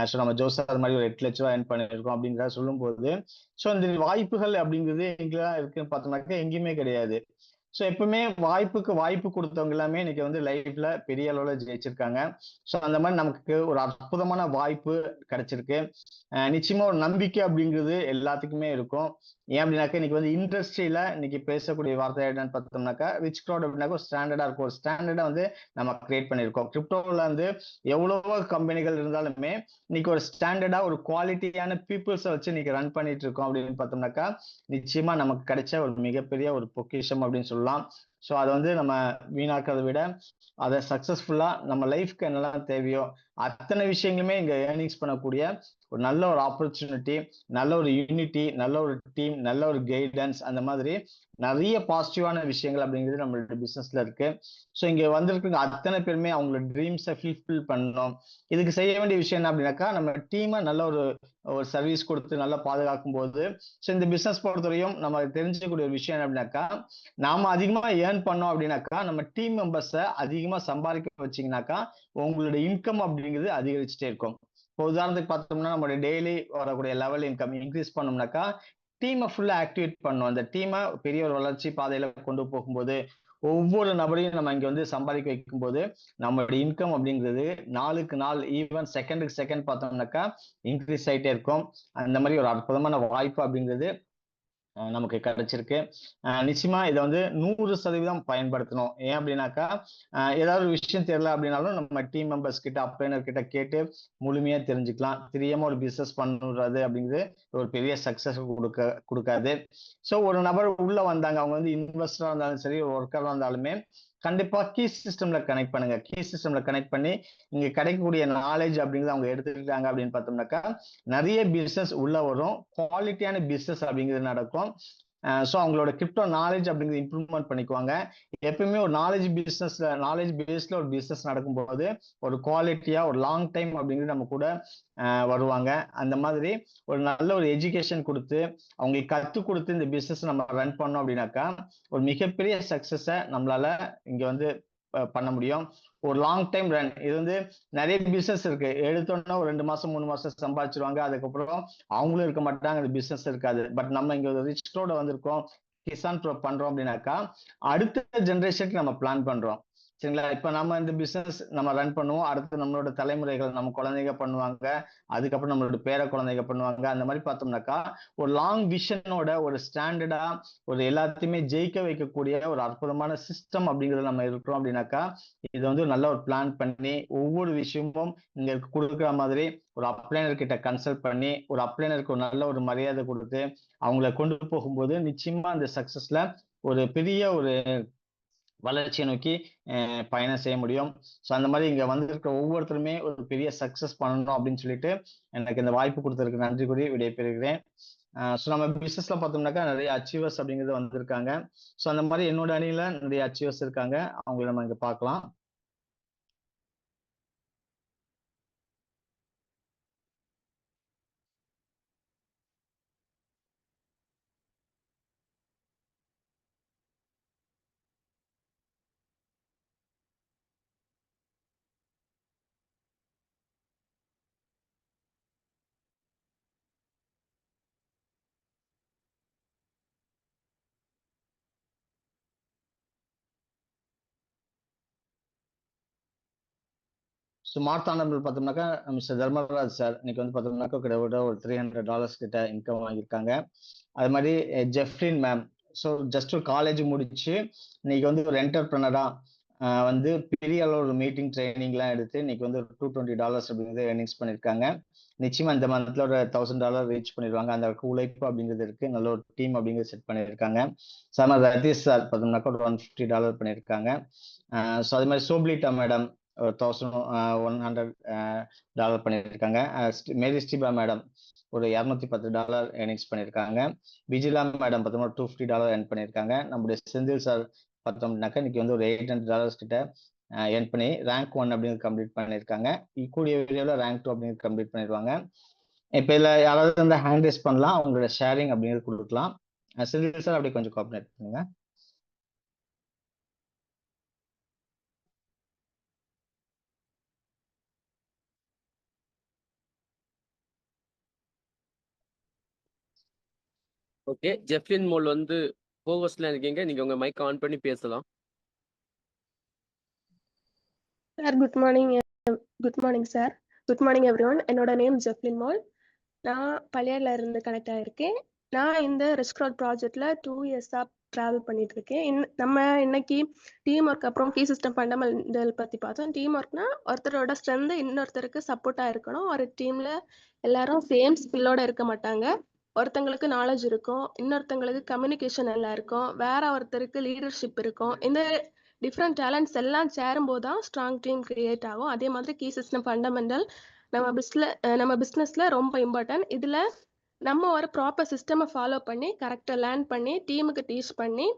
ஸோ நம்ம ஜோசர் மாதிரி ஒரு 8 லட்ச ரூபா ஏர்ன் பண்ணியிருக்கோம் அப்படிங்கிறத சொல்லும்போது ஸோ இந்த வாய்ப்புகள் அப்படிங்கிறது எங்கெல்லாம் இருக்குன்னு பார்த்தோம்னாக்கா எங்கேயுமே கிடையாது. ஸோ எப்பவுமே வாய்ப்புக்கு வாய்ப்பு கொடுத்தவங்க எல்லாமே இன்னைக்கு வந்து லைஃப்ல பெரிய அளவுல ஜெயிச்சிருக்காங்க. ஸோ அந்த மாதிரி நமக்கு ஒரு அற்புதமான வாய்ப்பு கிடைச்சிருக்கு. நிச்சயமா ஒரு நம்பிக்கை அப்படிங்கிறது எல்லாத்துக்குமே இருக்கும். ஏன் அப்படின்னாக்கா இன்னைக்கு வந்து இண்டஸ்ட்ரியில இன்னைக்கு பேசக்கூடிய வார்த்தை என்னன்னு பார்த்தோம்னாக்கா ரிச் க்ரௌட் அப்படின்னாக்கா ஒரு ஸ்டாண்டர்டா இருக்கும். ஒரு ஸ்டாண்டர்டா வந்து நம்ம கிரியேட் பண்ணியிருக்கோம். கிரிப்டோவில் வந்து எவ்வளவோ கம்பெனிகள் இருந்தாலுமே இன்னைக்கு ஒரு ஸ்டாண்டர்டா ஒரு குவாலிட்டியான பீப்புள்ஸை வச்சு இன்னைக்கு ரன் பண்ணிட்டு இருக்கோம் அப்படின்னு பார்த்தோம்னாக்கா நிச்சயமா நமக்கு கிடைச்ச ஒரு மிகப்பெரிய ஒரு பொக்கிஷம் அப்படின்னு சொல்லலாம். ஸோ அதை வந்து நம்ம வீணாக்கிறத விட அதை சக்சஸ்ஃபுல்லா நம்ம லைஃப்க்கு என்னெல்லாம் தேவையோ அத்தனை விஷயங்களுமே இங்க ஏர்னிங்ஸ் பண்ணக்கூடிய ஒரு நல்ல ஒரு ஆப்பர்ச்சுனிட்டி, நல்ல ஒரு யூனிட்டி, நல்ல ஒரு டீம், நல்ல ஒரு கைடன்ஸ், அந்த மாதிரி நிறைய பாசிட்டிவான விஷயங்கள் அப்படிங்கிறது நம்மளோட பிசினஸ்ல இருக்கு. ஸோ இங்க வந்திருக்க அத்தனை பேருமே அவங்களோட ட்ரீம்ஸை ஃபுல்ஃபில் பண்ணணும். இதுக்கு செய்ய வேண்டிய விஷயம் என்ன அப்படின்னாக்கா நம்ம டீமை நல்ல ஒரு சர்வீஸ் கொடுத்து நல்லா பாதுகாக்கும் போது ஸோ இந்த பிசினஸ் பொறுத்தவரையும் நம்ம தெரிஞ்சுக்கூடிய ஒரு விஷயம் என்ன அப்படின்னாக்கா நாம அதிகமா ஏர்ன் பண்ணோம் அப்படின்னாக்கா நம்ம டீம் மெம்பர்ஸை அதிகமா சம்பாதிக்க வச்சீங்கன்னாக்கா உங்களோட இன்கம் அப்படிங்கிறது அதிகரிச்சுட்டே இருக்கும். இப்போ உதாரணத்துக்கு பார்த்தோம்னா நம்மளுடைய டெய்லி வரக்கூடிய லெவல் இன்கம் இன்க்ரீஸ் பண்ணோம்னாக்கா டீமை ஃபுல்லா ஆக்டிவேட் பண்ணும். அந்த டீமை பெரிய ஒரு வளர்ச்சி பாதையில கொண்டு போகும்போது ஒவ்வொரு நபரையும் நம்ம இங்க வந்து சம்பாதிக்க வைக்கும்போது நம்மளுடைய இன்கம் அப்படிங்கிறது நாளுக்கு நாள் ஈவன் செகண்டுக்கு செகண்ட் பார்த்தோம்னாக்கா இன்க்ரீஸ் ஆகிட்டே இருக்கும். அந்த மாதிரி ஒரு அற்புதமான வாய்ப்பு அப்படிங்கிறது நமக்கு கிடைச்சிருக்கு. நிச்சயமா இதை வந்து 100% பயன்படுத்தணும். ஏன் அப்படின்னாக்கா ஏதாவது ஒரு விஷயம் தெரியல அப்படின்னாலும் நம்ம டீம் மெம்பர்ஸ் கிட்ட அப்ளைனர் கிட்ட கேட்டு முழுமையா தெரிஞ்சுக்கலாம். தெரியாம ஒரு பிசினஸ் பண்ணுறது அப்படிங்கிறது ஒரு பெரிய சக்சஸ் கொடுக்காது. ஸோ ஒரு நபர் உள்ள வந்தாங்க, அவங்க வந்து இன்வெஸ்டரா இருந்தாலும் சரி, ஒர்க்கரா இருந்தாலுமே கண்டிப்பா கீ சிஸ்டம்ல கனெக்ட் பண்ணுங்க. கீ சிஸ்டம்ல கனெக்ட் பண்ணி இங்க கிடைக்கக்கூடிய நாலேஜ் அப்படிங்கிறது அவங்க எடுத்துக்கிட்டாங்க அப்படின்னு பார்த்தோம்னாக்கா நிறைய பிசினஸ் உள்ள வரும். குவாலிட்டியான பிசினஸ் அப்படிங்கிறது நடக்கும். ஸோ அவங்களோட கிரிப்டோ நாலேஜ் அப்படிங்கிறது இம்ப்ரூவ்மெண்ட் பண்ணிக்குவாங்க. எப்பயுமே ஒரு நாலேஜ் பேஸ்ல ஒரு பிசினஸ் நடக்கும்போது ஒரு குவாலிட்டியா ஒரு லாங் டைம் அப்படிங்கிறது நம்ம கூட வருவாங்க. அந்த மாதிரி ஒரு நல்ல ஒரு எஜுகேஷன் கொடுத்து அவங்களுக்கு கற்றுக் கொடுத்து இந்த பிசினஸ் நம்ம ரன் பண்ணோம் அப்படின்னாக்கா ஒரு மிகப்பெரிய சக்சஸை நம்மளால இங்க வந்து பண்ண முடியும். ஒரு லாங் டைம் ரன். இது வந்து நிறைய பிசினஸ் இருக்கு. எடுத்தோம்னா ஒரு 2 மாசம் 3 மாசம் சம்பாதிச்சிருவாங்க. அதுக்கப்புறம் அவங்களும் இருக்க மாட்டாங்க, அந்த பிசினஸ் இருக்காது. பட் நம்ம இங்க ஒரு ரிச்ரோட வந்திருக்கோம், கிசான் ப்ரோ பண்றோம் அப்படின்னாக்கா அடுத்த ஜெனரேஷனுக்கு நம்ம பிளான் பண்றோம். சரிங்களா? இப்ப நம்ம இந்த பிசினஸ் நம்ம ரன் பண்ணுவோம், அடுத்து நம்மளோட தலைமுறைகள் நம்ம குழந்தைங்க பண்ணுவாங்க, அதுக்கப்புறம் நம்மளோட பேர குழந்தைங்க பண்ணுவாங்க. அந்த மாதிரி பார்த்தோம்னாக்கா ஒரு லாங் விஷனோட ஒரு ஸ்டாண்டர்டா ஒரு எல்லாத்தையுமே ஜெயிக்க வைக்கக்கூடிய ஒரு அற்புதமான சிஸ்டம் அப்படிங்கிறது நம்ம இருக்கிறோம் அப்படின்னாக்கா இது வந்து நல்ல ஒரு பிளான் பண்ணி ஒவ்வொரு விஷயமும் இங்க கொடுக்குற மாதிரி ஒரு அப்ளைனர் கிட்ட கன்சல்ட் பண்ணி ஒரு அப்ளைனருக்கு ஒரு நல்ல ஒரு மரியாதை கொடுத்து அவங்கள கொண்டு போகும்போது நிச்சயமா அந்த சக்சஸ்ல ஒரு பெரிய ஒரு வளர்ச்சியை நோக்கி பயணம் செய்ய முடியும். ஸோ அந்த மாதிரி இங்க வந்திருக்க ஒவ்வொருத்தருமே ஒரு பெரிய சக்சஸ் பண்ணணும் அப்படின்னு சொல்லிட்டு எனக்கு இந்த வாய்ப்பு கொடுத்ததுக்கு நன்றி கூறி விடைபெறுகிறேன். ஸோ நம்ம பிசினஸ்ல பார்த்தோம்னாக்கா நிறைய அச்சீவர்ஸ் அப்படிங்கிறது வந்திருக்காங்க. ஸோ அந்த மாதிரி என்னோட அணியில நிறைய அச்சீவர்ஸ் இருக்காங்க, அவங்களை நம்ம இங்க பார்க்கலாம். ஸோ மார்த்தாண்டமில் பார்த்தோம்னாக்கா மிஸ்டர் தர்மராஜ் சார் இன்னைக்கு வந்து பார்த்தோம்னாக்கா கிட்டத்தட்ட ஒரு $300 கிட்ட இன்கம் வாங்கியிருக்காங்க. அது மாதிரி ஜெஃப்ரின் மேம், ஸோ ஜஸ்ட் ஒரு காலேஜ் முடிச்சு இன்னைக்கு வந்து ஒரு என்டர்பிரனரா வந்து பெரிய அளவு ஒரு மீட்டிங் ட்ரைனிங்லாம் எடுத்து இன்னைக்கு வந்து ஒரு $220 அப்படிங்கிறது ஏர்னிங்ஸ் பண்ணியிருக்காங்க. நிச்சயமா இந்த மந்த்ல ஒரு $1000 ரீச் பண்ணிடுவாங்க. அந்த உழைப்பு அப்படிங்கிறது இருக்கு, நல்ல ஒரு டீம் அப்படிங்கிறது செட் பண்ணியிருக்காங்க. சார் ரதீஷ் சார் பார்த்தோம்னாக்கா ஒரு $150 பண்ணியிருக்காங்க. ஸோ அது மாதிரி சோப்லிட்டா மேடம் ஒரு $1100 பண்ணியிருக்காங்க. மேரி ஸ்டீபா மேடம் ஒரு $210 ஏர்னிங்ஸ் பண்ணியிருக்காங்க. விஜிலா மேடம் பார்த்தோம்னா $250 ஏர்ன் பண்ணியிருக்காங்க. நம்முடைய செந்தில் சார் பார்த்தோம்னாக்கா இன்னைக்கு வந்து ஒரு $800 கிட்ட ஏர்ன் பண்ணி ரேங்க் 1 அப்படிங்கிறது கம்ப்ளீட் பண்ணியிருக்காங்க. கூடிய வீடியோவில் ரேங்க் 2 அப்படிங்கிறது கம்ப்ளீட் பண்ணிடுவாங்க. இப்போ இதில் யாராவது வந்து ஹேண்ட் ரைஸ் பண்ணலாம், அவங்களோட ஷேரிங் அப்படிங்கிறது கொடுக்கலாம். செந்தில் சார் அப்படியே கொஞ்சம் கோஆப்ரேட் பண்ணுங்க. ஓகே, ஜெஃப்லின் மோல் வந்து கோவஸ்ட்ல இருக்கீங்க, நீங்க உங்க மைக் ஆன் பண்ணி பேசலாம். Sir good morning sir. Good morning everyone. என்னோட நேம் ஜெஃப்லின் மோல். நான் பழையாறுல இருந்து கனெக்ட் ஆகிருக்கேன். நான் இந்த ரெஸ்க்ராட் ப்ராஜெக்ட்ல 2 இயர்ஸாக ட்ராவல் பண்ணிட்டு இருக்கேன். நம்ம இன்னைக்கு டீம் ஒர்க் அப்புறம் கீ சிஸ்டம் ஃபண்டமெண்டல் பற்றி பார்த்தோம். டீம் ஒர்க்னா ஒருத்தரோட ஸ்ட்ரென்த் இன்னொருத்தருக்கு சப்போர்ட்டாக இருக்கணும். ஒரு டீமில் எல்லாரும் சேம் ஸ்கில்லோட இருக்க மாட்டாங்க. ஒருத்தங்களுக்கு நாலேஜ் இருக்கும், இன்னொருத்தங்களுக்கு கம்யூனிகேஷன் நல்லா இருக்கும், வேற ஒருத்தருக்கு லீடர்ஷிப் இருக்கும். இந்த டிஃப்ரெண்ட் டேலண்ட்ஸ் எல்லாம் சேரும்போது தான் ஸ்ட்ராங் டீம் கிரியேட் ஆகும். அதே மாதிரி கீ சிஸ்டம் ஃபண்டமெண்டல் நம்ம பிஸ்னஸ்ல ரொம்ப இம்பார்ட்டன்ட். இதில் நம்ம ஒரு ப்ராப்பர் சிஸ்டமை ஃபாலோ பண்ணி கரெக்டாக லேர்ன் பண்ணி டீமுக்கு டீச் பண்ணி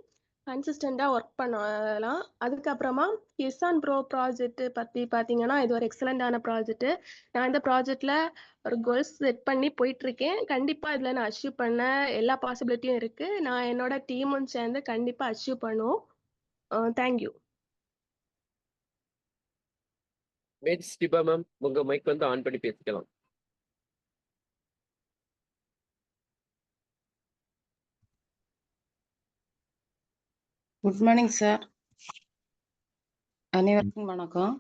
கன்சிஸ்டண்ட்டாக ஒர்க் பண்ணலாம். அதுக்கப்புறமா கிசான் ப்ரோ ப்ராஜெக்ட் பற்றி பார்த்தீங்கன்னா இது ஒரு எக்ஸலண்டான ப்ராஜெக்ட். நான் இந்த ப்ராஜெக்டில் ஒரு கோல்ஸ் செட் பண்ணி போயிட்டுருக்கேன். கண்டிப்பாக இதில் நான் அச்சீவ் பண்ண எல்லா பாசிபிலிட்டியும் இருக்குது. நான் என்னோட டீமும் சேர்ந்து கண்டிப்பாக அச்சீவ் பண்ணுவோம். தேங்க்யூ. மேரி ஸ்டீபா மேம், உங்க மைக் வந்து ஆன் பண்ணி பேசிக்கலாம். Good morning sir. அனைவருக்கும் வணக்கம்.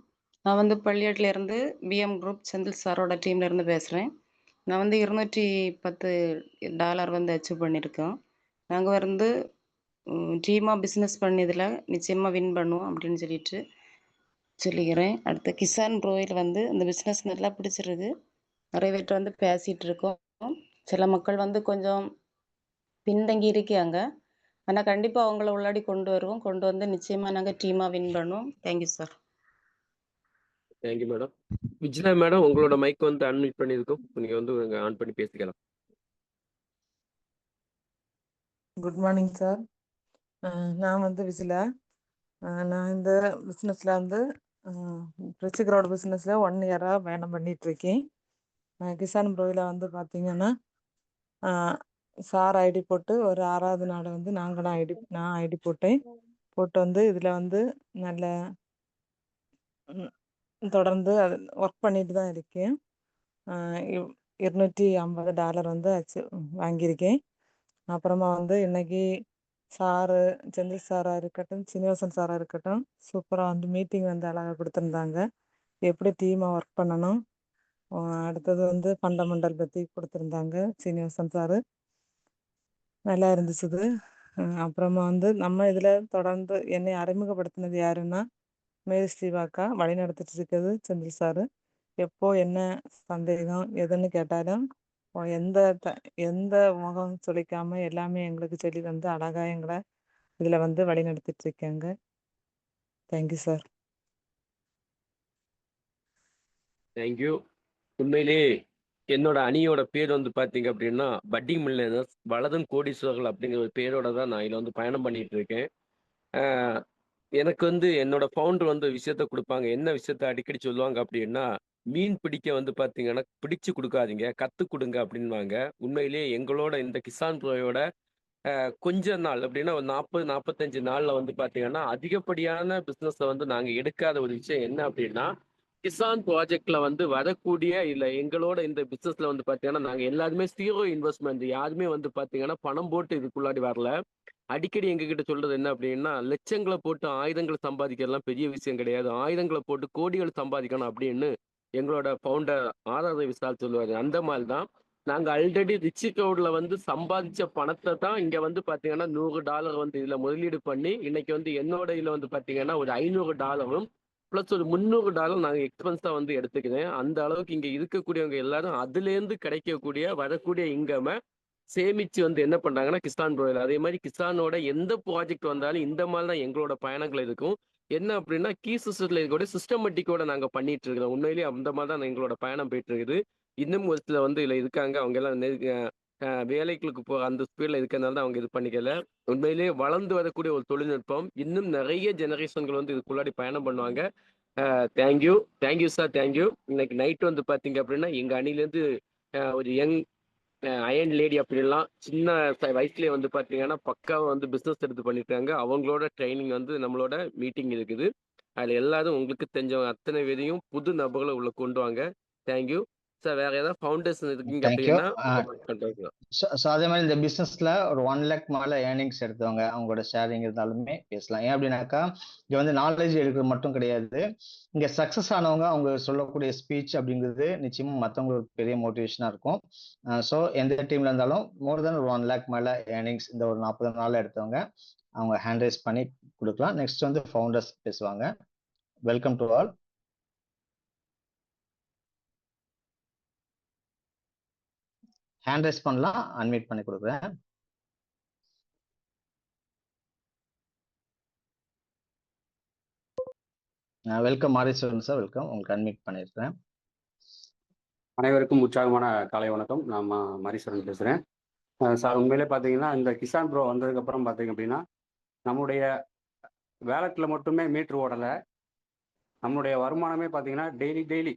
நான் வந்து பள்ளியாட்டில் இருந்து பிஎம் குரூப் செந்தில் சாரோட டீம்ல இருந்து பேசுகிறேன். நான் வந்து $210 வந்து அச்சீவ் பண்ணியிருக்கேன். நாங்கள் வந்து டீமாக பிஸ்னஸ் பண்ணதில் நிச்சயமாக வின் பண்ணுவோம் அப்படின்னு சொல்லிட்டு சொல்லிக்கிறேன். அடுத்து கிசான் ப்ரோயில் வந்து இந்த பிஸ்னஸ் நல்லா பிடிச்சிருக்கு. நிறைய பேர்கிட்ட வந்து பேசிகிட்டு இருக்கோம். சில மக்கள் வந்து கொஞ்சம் பின்தங்கி இருக்காங்க. ஆனால் கண்டிப்பாக அவங்கள உள்ளாடி கொண்டு வருவோம். கொண்டு வந்து நிச்சயமாக நாங்கள் டீமாக வின் பண்ணுவோம். Thank you sir. Thank you madam. Vijaya madam, உங்களோட மைக் வந்து அன்மியூட் பண்ணியிருக்கோம். நீங்க வந்து ஆன் பண்ணி பேசிக்கலாம். Good morning sir. நான் வந்து விசிலா. நான் இந்த பிஸ்னஸில் வந்து ரிச் க்ரௌட் பிஸ்னஸில் 1 இயராக பயணம் பண்ணிகிட்ருக்கேன். கிசான் ப்ரோவில் வந்து பார்த்தீங்கன்னா சார் ஐடி போட்டு ஒரு 6வது நாள் வந்து நான் ஐடி போட்டேன். போட்டு வந்து இதில் வந்து நல்ல தொடர்ந்து அது ஒர்க் பண்ணிட்டு தான் இருக்கேன். $250 வந்து வாங்கியிருக்கேன். அப்புறமா வந்து இன்னைக்கு சாரு செந்தில் சாராக இருக்கட்டும், சீனிவாசன் சாராக இருக்கட்டும், சூப்பராக வந்து மீட்டிங் வந்து அழகாக கொடுத்துருந்தாங்க. எப்படி டீமாக ஒர்க் பண்ணணும், அடுத்தது வந்து ஃபண்டமெண்டல் பற்றி கொடுத்துருந்தாங்க சீனிவாசன் சாரு. நல்லா இருந்துச்சு இது. அப்புறமா வந்து நம்ம இதில் தொடர்ந்து என்னை அறிமுகப்படுத்தினது யாருன்னா மேரி ஸ்ரீவாக்கா, வழி நடத்திட்டு இருக்கிறது செந்தில் சாரு. எப்போ என்ன சந்தேகம் எதுன்னு கேட்டாலும் எந்த முகம் சொல்லிக்காம எல்லாமே எங்களுக்கு சொல்லி வந்து அழகா எங்களை இதில் வந்து வழி நடத்திட்டு இருக்காங்க. Thank you sir. தேங்க்யூ. உண்மையிலேயே என்னோட அணியோட பேர் வந்து பார்த்தீங்க அப்படின்னா பட்டிங் மில்லியனர்ஸ் வளரும் கோடீஸ்வரர்கள் அப்படிங்கிற ஒரு பேரோட தான் நான் இதில் வந்து பயணம் பண்ணிட்டு இருக்கேன். எனக்கு வந்து என்னோட ஃபவுண்டர் வந்து விஷயத்த கொடுப்பாங்க. என்ன விஷயத்த அடிக்கடி சொல்லுவாங்க அப்படின்னா, மீன் பிடிக்க வந்து பார்த்தீங்கன்னா பிடிச்சு கொடுக்காதீங்க, கற்றுக் கொடுங்க அப்படின்வாங்க. உண்மையிலேயே எங்களோட இந்த கிசான் ப்ரோயோட கொஞ்ச நாள் அப்படின்னா ஒரு 40-45 நாள்ல வந்து பார்த்தீங்கன்னா அதிகப்படியான பிஸ்னஸை வந்து நாங்கள் எடுக்காத ஒரு விஷயம் என்ன அப்படின்னா, கிசான் ப்ராஜெக்ட்ல வந்து வரக்கூடிய இல்லை எங்களோட இந்த பிஸ்னஸ்ல வந்து பார்த்தீங்கன்னா நாங்கள் எல்லாருமே 0 இன்வெஸ்ட்மெண்ட், யாருமே வந்து பார்த்தீங்கன்னா பணம் போட்டு இதுக்குள்ளாடி வரல. அடிக்கடி எங்ககிட்ட சொல்றது என்ன அப்படின்னா, லட்சங்களை போட்டு ஆயுதங்களை சம்பாதிக்கிறதுலாம் பெரிய விஷயம் கிடையாது, ஆயுதங்களை போட்டு கோடிகள் சம்பாதிக்கணும் அப்படின்னு எங்களோட ஃபவுண்டர் ஆர்.ஆர். விசால் சொல்லுவாரு. அந்த மாதிரி தான் நாங்க ஆல்ரெடி ரிச் க்ரௌட்ல வந்து சம்பாதிச்ச பணத்தை தான் இங்க வந்து பாத்தீங்கன்னா $100 வந்து இதுல முதலீடு பண்ணி இன்னைக்கு வந்து என்னோட இதுல வந்து பாத்தீங்கன்னா ஒரு $500 பிளஸ் ஒரு $300 நாங்க எக்ஸ்பென்ஸா வந்து எடுத்துக்கிறேன். அந்த அளவுக்கு இங்க இருக்கக்கூடியவங்க எல்லாரும் அதுல இருந்து கிடைக்கக்கூடிய வரக்கூடிய இன்கம சேமிச்சு வந்து என்ன பண்றாங்கன்னா கிசான் ப்ரோயில் அதே மாதிரி கிசானோட எந்த ப்ராஜெக்ட் வந்தாலும் இந்த மாதிரி தான் எங்களோட பயணங்கள் இருக்கும். என்ன அப்படின்னா கீ சிஸ்டத்தில் இருக்கக்கூடிய சிஸ்டமேட்டிக்கோட நாங்க பண்ணிட்டு இருக்கிறோம். உண்மையிலேயே அந்த மாதிரி தான் எங்களோட பயணம் போயிட்டு இருக்குது. இன்னும் ஒரு சில வந்து இதுல இருக்காங்க, அவங்க எல்லாம் வேலைகளுக்கு போக அந்த ஸ்பீட்ல இருக்கிறதுனால தான் அவங்க இது பண்ணிக்கல. உண்மையிலேயே வளர்ந்து வரக்கூடிய ஒரு தொழில்நுட்பம். இன்னும் நிறைய ஜெனரேஷன்கள் வந்து இதுக்குள்ளாடி பயணம் பண்ணுவாங்க. தேங்க்யூ. Thank you sir, thank you. இன்னைக்கு நைட் வந்து பாத்தீங்க அப்படின்னா எங்க அணிலேருந்து ஒரு யங் அயன் லேடி அப்படிலாம் சின்ன வயசுலேயே வந்து பார்த்தீங்கன்னா பக்காவை வந்து பிஸ்னஸ் எடுத்து பண்ணிட்டாங்க. அவங்களோட ட்ரைனிங் வந்து நம்மளோட மீட்டிங் இருக்குது. அதில் எல்லாரும் உங்களுக்கு தெரிஞ்சவங்க அத்தனை பேரையும் புது நபர்களை உள்ள கொண்டு வாங்க. Thank you sir. வேற ஏதாவது ஃபவுண்டேஷன் இருக்கீங்க தேங்க்யூ. அப்படின்னா ஸோ அதே மாதிரி இந்த பிஸ்னஸ்ல ஒரு 1 லேக் மேல ஏர்னிங்ஸ் எடுத்தவங்க அவங்களோட ஷேரிங் இருந்தாலுமே பேசலாம். ஏன் அப்படின்னாக்கா இங்க வந்து நாலேஜ் எடுக்கிறது மட்டும் கிடையாது, இங்க சக்சஸ் ஆனவங்க அவங்க சொல்லக்கூடிய ஸ்பீச் அப்படிங்கிறது நிச்சயமா மற்றவங்களுக்கு பெரிய மோட்டிவேஷனா இருக்கும். ஸோ எந்த டீம்ல இருந்தாலும் மோர் தென் ஒரு 1 லேக் மேல ஏர்னிங்ஸ் இந்த ஒரு 40 நாள்ல எடுத்தவங்க அவங்க ஹேண்ட் ரைஸ் பண்ணி கொடுக்கலாம். நெக்ஸ்ட் வந்து ஃபவுண்டர்ஸ் பேசுவாங்க. Welcome to all. Hand rice பண்ணலாம், அன்மியூட் பண்ணி கொடுக்குறேன். Welcome Mariswaran sir, welcome. உங்களுக்கு அன்மியூட் பண்ணியிருக்கிறேன். அனைவருக்கும் உற்சாகமான காலை வணக்கம். நான் மாரீஸ்வரன் பேசுகிறேன். சார் உண்மையிலே பார்த்தீங்கன்னா இந்த கிசான் ப்ரோ வந்ததுக்கப்புறம் பார்த்தீங்க அப்படின்னா நம்முடைய வேலட்டில் மட்டுமே மீட்ரு ஓடலை, நம்மளுடைய வருமானமே பார்த்தீங்கன்னா டெய்லி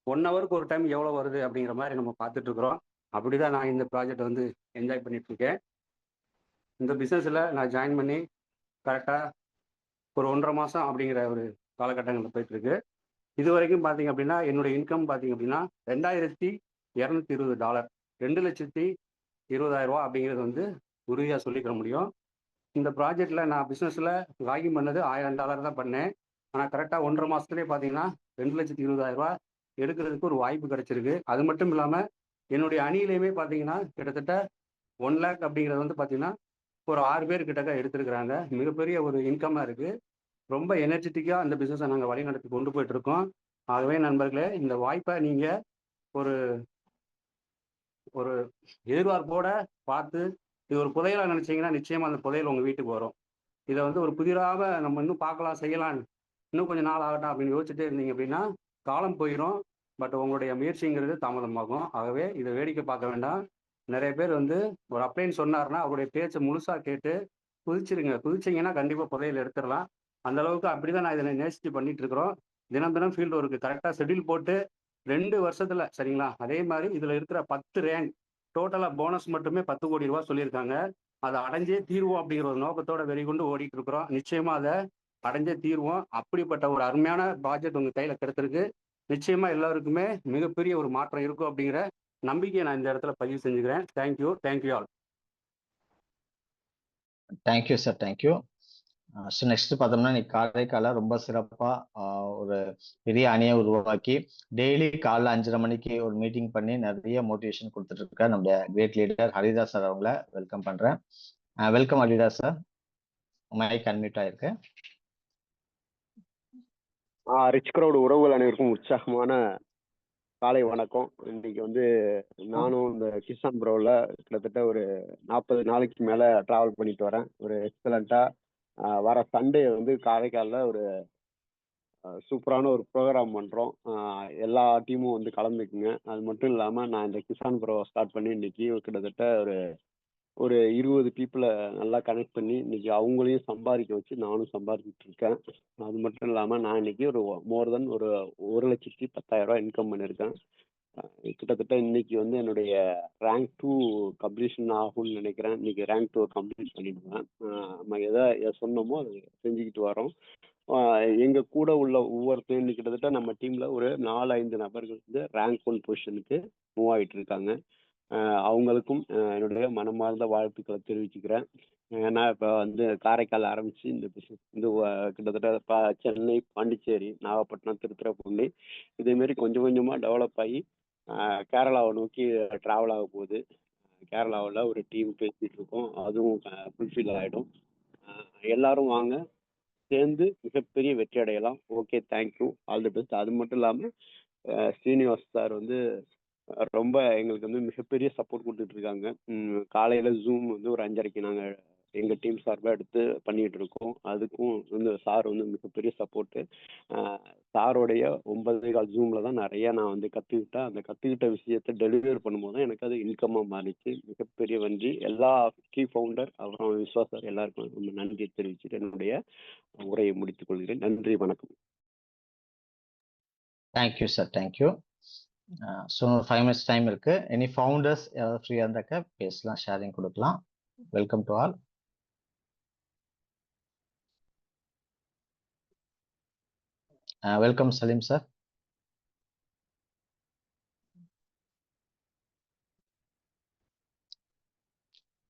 1 ஹவருக்கு ஒரு டைம் எவ்வளோ வருது அப்படிங்கிற மாதிரி நம்ம பார்த்துட்ருக்குறோம். அப்படி தான் நான் இந்த ப்ராஜெக்டை வந்து என்ஜாய் பண்ணிகிட்ருக்கேன். இந்த பிஸ்னஸில் நான் ஜாயின் பண்ணி கரெக்டாக ஒரு 1.5 மாதம் அப்படிங்கிற ஒரு காலகட்டங்களில் போயிட்டுருக்கு. இது வரைக்கும் பார்த்தீங்க அப்படின்னா என்னுடைய இன்கம் பார்த்தீங்க அப்படின்னா $2220, $2,20,000 அப்படிங்கிறது வந்து உறுதியாக சொல்லிக்கிற முடியும். இந்த ப்ராஜெக்டில் நான் பிஸ்னஸில் லாகின் பண்ணது $1000 தான் பண்ணேன். ஆனால் கரெக்டாக 1.5 மாதத்துலேயே பார்த்தீங்கன்னா $2,20,000 எடுக்கிறதுக்கு ஒரு வாய்ப்பு கிடைச்சிருக்கு. அது மட்டும் இல்லாமல் என்னுடைய அணியிலையுமே பார்த்தீங்கன்னா கிட்டத்தட்ட 1 லேக் அப்படிங்கிறது வந்து பார்த்தீங்கன்னா ஒரு 6 பேர் கிட்டக்க எடுத்திருக்கிறாங்க. மிகப்பெரிய ஒரு இன்கமாக இருக்குது. ரொம்ப எனர்ஜெட்டிக்காக அந்த பிஸ்னஸை நாங்கள் வழிநடத்தி கொண்டு போயிட்டுருக்கோம். ஆகவே நண்பர்களே, இந்த வாய்ப்பை நீங்கள் ஒரு ஒரு எதிர்பார்ப்போட பார்த்து, இது ஒரு புதையலா நினைச்சீங்கன்னா, நிச்சயமா அந்த புதையல் உங்க வீட்டுக்கு வரும். இத வந்து ஒரு புதிராக நம்ம இன்னும் பார்க்கலாம், செய்யலாம், இன்னும் கொஞ்சம் நாள் ஆகட்டும் அப்படின்னு யோசிச்சுட்டே இருந்தீங்க அப்படின்னா, காலம் போயிரும். பட் உங்களுடைய முயற்சிங்கிறது தாமதமாகும். ஆகவே இத வேடிக்கை பார்க்க வேண்டாம். நெறைய பேர் வந்து ஒரு அப்ளைன்னு சொன்னாருன்னா, அவருடைய பேச்ச முழுசா கேட்டு குதிச்சிருங்க. குதிச்சீங்கன்னா கண்டிப்பா புதையல் எடுத்துறலாம். அந்த அளவுக்கு அப்படிதான் நான் இத நேசிச்சு பண்ணிட்டு இருக்கிறோம். தினம் தினம் ஃபீல்டு ஒர்க் கரெக்ட்டா ஷெட்யூல் போட்டு 2 வருஷத்துல சரிங்களா? அதே மாரி இதுல இருக்கிற 10 ரேங்க் டோட்டலா போனஸ் மட்டுமே ரூ. 10,00,00,000 சொல்லியிருக்காங்க. அத அடைஞ்சே தீர்வோம் அப்படிங்கிற ஒரு நோக்கத்தோட வெறிகொண்டு ஓடிட்டு இருக்கிறோம். நிச்சயமா அத அடைஞ்சே தீர்வோம். அப்படிப்பட்ட ஒரு அருமையான ப்ராஜெக்ட் உங்க கையில கிடைச்சிருக்கு. நிச்சயமா எல்லாருக்குமே மிகப்பெரிய ஒரு மாற்றம் இருக்கும் அப்படிங்கிற நம்பிக்கையை நான் இந்த இடத்துல பதிவு செஞ்சுக்கிறேன். Thank you. Thank you all. Thank you sir, thank you. So next பார்த்தோம்னா, இன்னைக்கு காரைக்கால ரொம்ப சிறப்பா ஒரு பெரிய அணியை உருவாக்கி டெய்லி காலைல 5:30 மணிக்கு ஒரு மீட்டிங் பண்ணி நிறைய மோட்டிவேஷன் கொடுத்துட்டு இருக்க நம்முடைய கிரேட் லீடர் ஹரிதாஸ் சார் அவங்கள வெல்கம் பண்றேன். Welcome Haridas sir. Mike unmute ஆயிருக்கு. ரிச் கிரவுட் உறவுகள் அனைவருக்கும் உற்சாகமான காலை வணக்கம். இன்னைக்கு வந்து நானும் இந்த கிசான் ப்ரோவில் கிட்டத்தட்ட ஒரு 40 நாளைக்கு மேலே ட்ராவல் பண்ணிட்டு வரேன். ஒரு எக்ஸலண்ட்டாக வர சண்டே வந்து காரைக்காலில் ஒரு சூப்பரான ஒரு ப்ரோக்ராம் பண்ணுறோம். எல்லா டீமும் வந்து கலந்துக்குங்க. அது மட்டும் இல்லாமல் நான் இந்த கிசான் ப்ரோவை ஸ்டார்ட் பண்ணி இன்னைக்கு கிட்டத்தட்ட ஒரு 20 பீப்புளை நல்லா கனெக்ட் பண்ணி இன்னைக்கு அவங்களையும் சம்பாதிக்க வச்சு நானும் சம்பாதிச்சுட்டு இருக்கேன். அது மட்டும் இல்லாமல் நான் இன்னைக்கு ஒரு மோர் தென் ஒரு 1,10,000 இன்கம் பண்ணியிருக்கேன். கிட்டத்தட்ட இன்னைக்கு வந்து என்னுடைய ரேங்க் 2 கம்ப்ளீஷன் ஆகும்னு நினைக்கிறேன். இன்னைக்கு ரேங்க் 2 கம்ப்ளீட் பண்ணிடுவேன். நம்ம எதை சொன்னோமோ அதை செஞ்சுக்கிட்டு வரோம். எங்க கூட உள்ள ஒவ்வொருத்தையும் இன்னைக்கு கிட்டத்தட்ட நம்ம டீம்ல ஒரு 4-5 நபர்கள் வந்து ரேங்க் 1 பொசிஷனுக்கு மூவ் ஆகிட்டு இருக்காங்க. அவங்களுக்கும் என்னுடைய மனமார்ந்த வாழ்த்துக்களை தெரிவிச்சுக்கிறேன். ஏன்னா இப்போ வந்து காரைக்கால் ஆரம்பிச்சு இந்த பிஸ்னஸ் வந்து கிட்டத்தட்ட சென்னை, பாண்டிச்சேரி, நாகப்பட்டினம், திருத்துறைப்பூண்டி இதேமாரி கொஞ்சம் கொஞ்சமாக டெவலப் ஆகி கேரளாவை நோக்கி ட்ராவல் ஆக போகுது. கேரளாவில் ஒரு டீம் பேசிகிட்டு இருக்கோம். அதுவும் ஃபுல்ஃபில் ஆகிடும். எல்லாரும் வாங்க, சேர்ந்து மிகப்பெரிய வெற்றி அடையலாம். Okay, thank you, all the best. அது மட்டும் இல்லாமல் ஸ்ரீனிவாஸ் சார் வந்து ரொம்ப எங்களுக்கு வந்து மிகப்பெரிய சப்போர்ட் கொடுத்துட்டு இருக்காங்க. காலையில் ஜூம் வந்து ஒரு 5:30க்கு நாங்கள் எங்கள் டீம் சார்பாக எடுத்து பண்ணிகிட்டு இருக்கோம். அதுக்கும் வந்து சார் வந்து மிகப்பெரிய சப்போர்ட்டு. சாரோடைய 9:15 ஜூமில் தான் நிறையா நான் வந்து கற்றுக்கிட்டேன். அந்த கற்றுக்கிட்ட விஷயத்தை டெலிவர் பண்ணும்போது தான் எனக்கு அது இன்கம்மாக மாறிச்சு. மிகப்பெரிய நன்றி எல்லா கீ ஃபவுண்டர் அப்புறம் விஸ்வாஸ் சார் எல்லாருக்கும் ரொம்ப நன்றியை தெரிவிச்சுட்டு என்னுடைய உரையை முடித்துக் கொள்கிறேன். நன்றி, வணக்கம். Thank you sir, thank you. So 5 minutes time இருக்கு. எனி ஃபவுண்டர்ஸ் யாராவது ஃப்ரீயாக இருந்தாக்க பேசலாம், ஷேரிங் கொடுக்கலாம். Welcome to all. Welcome Salim sir.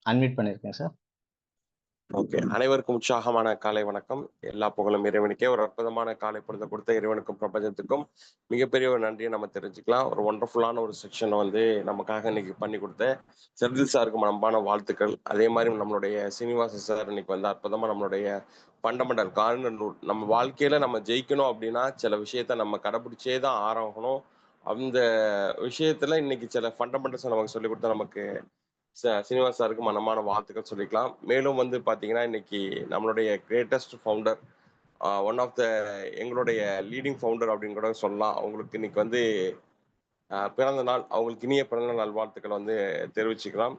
Unmute பண்ணியிருக்கேன் சார். ஓகே, அனைவருக்கும் உற்சாகமான காலை வணக்கம். எல்லா புகழும் இறைவனுக்கே. ஒரு அற்புதமான காலை பொழுத கொடுத்த இறைவனுக்கும் பிரபஞ்சத்துக்கும் மிகப்பெரிய ஒரு நன்றியை நம்ம தெரிஞ்சுக்கலாம். ஒரு ஒண்டர்ஃபுல்லான ஒரு செக்ஷனை வந்து நமக்காக இன்னைக்கு பண்ணி கொடுத்த செந்தில் சாருக்கு அன்பான வாழ்த்துக்கள். அதே மாதிரி நம்மளுடைய சீனிவாச சார் இன்னைக்கு வந்து அற்புதமா நம்மளுடைய ஃபண்டமெண்டல் காரணம் நம்ம வாழ்க்கையில நம்ம ஜெயிக்கணும் அப்படின்னா சில விஷயத்த நம்ம கடைபிடிச்சே தான் ஆரம்பணும். அந்த விஷயத்துல இன்னைக்கு சில ஃபண்டமெண்டல்ஸ் நமக்கு சொல்லிக் கொடுத்தா நமக்கு சீனிவாஸ் சாருக்கு மனமான வாழ்த்துக்கள் சொல்லிக்கலாம். மேலும் வந்து பார்த்தீங்கன்னா இன்னைக்கு நம்மளுடைய greatest founder, one of the எங்களுடைய லீடிங் ஃபவுண்டர் அப்படின்னு கூட சொல்லலாம். அவங்களுக்கு இன்னைக்கு வந்து பிறந்த நாள். அவங்களுக்கு இனிய பிறந்த நாள் வாழ்த்துக்கள் வந்து தெரிவிச்சுக்கலாம்.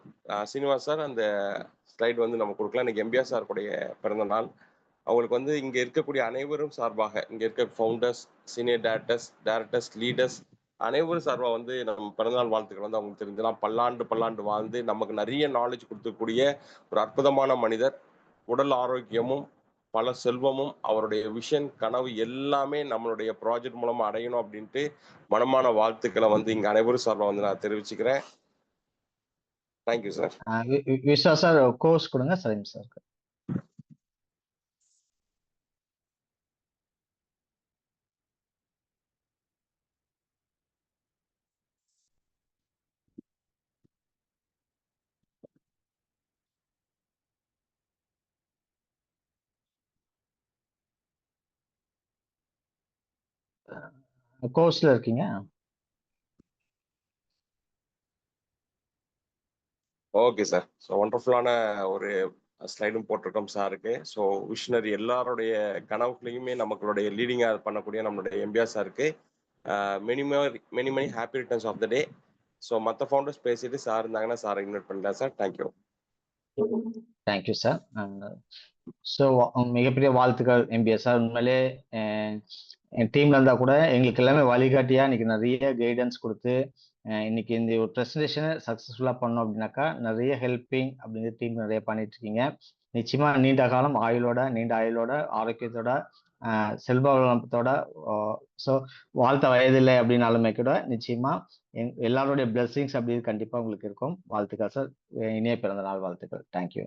சீனிவாஸ் சார் அந்த ஸ்லைடு வந்து நம்ம கொடுக்கலாம். இன்னைக்கு எம்பிஆர் சார் கூடிய பிறந்த நாள். அவங்களுக்கு வந்து இங்கே இருக்கக்கூடிய அனைவரும் சார்பாக இங்கே இருக்க ஃபவுண்டர்ஸ், சீனியர் டைரக்டர்ஸ், லீடர்ஸ் அனைவரும் சார்பாக வந்து நம்ம பிறந்தநாள் வாழ்த்துக்கள் வந்து அவங்களுக்கு தெரிஞ்சலாம். பல்லாண்டு வாழ்ந்து நமக்கு நிறைய நாலேஜ் கொடுக்கக்கூடிய ஒரு அற்புதமான மனிதர். உடல் ஆரோக்கியமும் பல செல்வமும் அவருடைய விஷன் கனவு எல்லாமே நம்மளுடைய ப்ராஜெக்ட் மூலமா அடையணும் அப்படின்ட்டு மனமான வாழ்த்துக்களை வந்து இங்க அனைவரும் சார்பாக வந்து நான் தெரிவிச்சுக்கிறேன். Thank you sir. Vishwa sir course கொடுங்க சலீம் சார். கோர்ஸ்ல இருக்கீங்க? Okay sir. ஸோ ஒண்டர்ஃபுல்லான ஒரு ஸ்லைடும் போட்டிருக்கோம் சாருக்கு. ஸோ விஷனரி எல்லாருடைய கனவுகளையுமே நம்மளுடைய லீடிங்காக பண்ணக்கூடிய நம்மளுடைய எம்பிஆர் சாருக்கு many happy returns of the day. So மற்ற ஃபவுண்டர்ஸ் பேசிட்டு சார் இருந்தாங்கன்னா சார் இன்வைட் பண்ணலாம் sir. Thank you. Thank you sir. So மிகப்பெரிய வாழ்த்துக்கள் எம்பிஎஸ் சார். உண்மையிலே என் டீம்ல இருந்தா கூட எங்களுக்கு எல்லாமே வழிகாட்டியா இன்னைக்கு நிறைய கைடன்ஸ் கொடுத்து இன்னைக்கு இந்த ஒரு ப்ரெசன்டேஷனை சக்ஸஸ்ஃபுல்லாக பண்ணோம் அப்படின்னாக்கா நிறைய ஹெல்ப்பிங் அப்படிங்கிற டீம் நிறைய பண்ணிட்டு இருக்கீங்க. நிச்சயமா நீண்ட காலம் நீண்ட ஆயுளோட ஆரோக்கியத்தோட செல்வ வளத்தோட ஸோ வாழ்த்த வயதில்லை அப்படின்னாலுமே கூட நிச்சயமா எல்லாருடைய பிளெஸிங்ஸ் அப்படி கண்டிப்பா உங்களுக்கு இருக்கும். வாழ்த்துக்கள் சார். இனிய பிறந்த நாள் வாழ்த்துக்கள். தேங்க்யூ.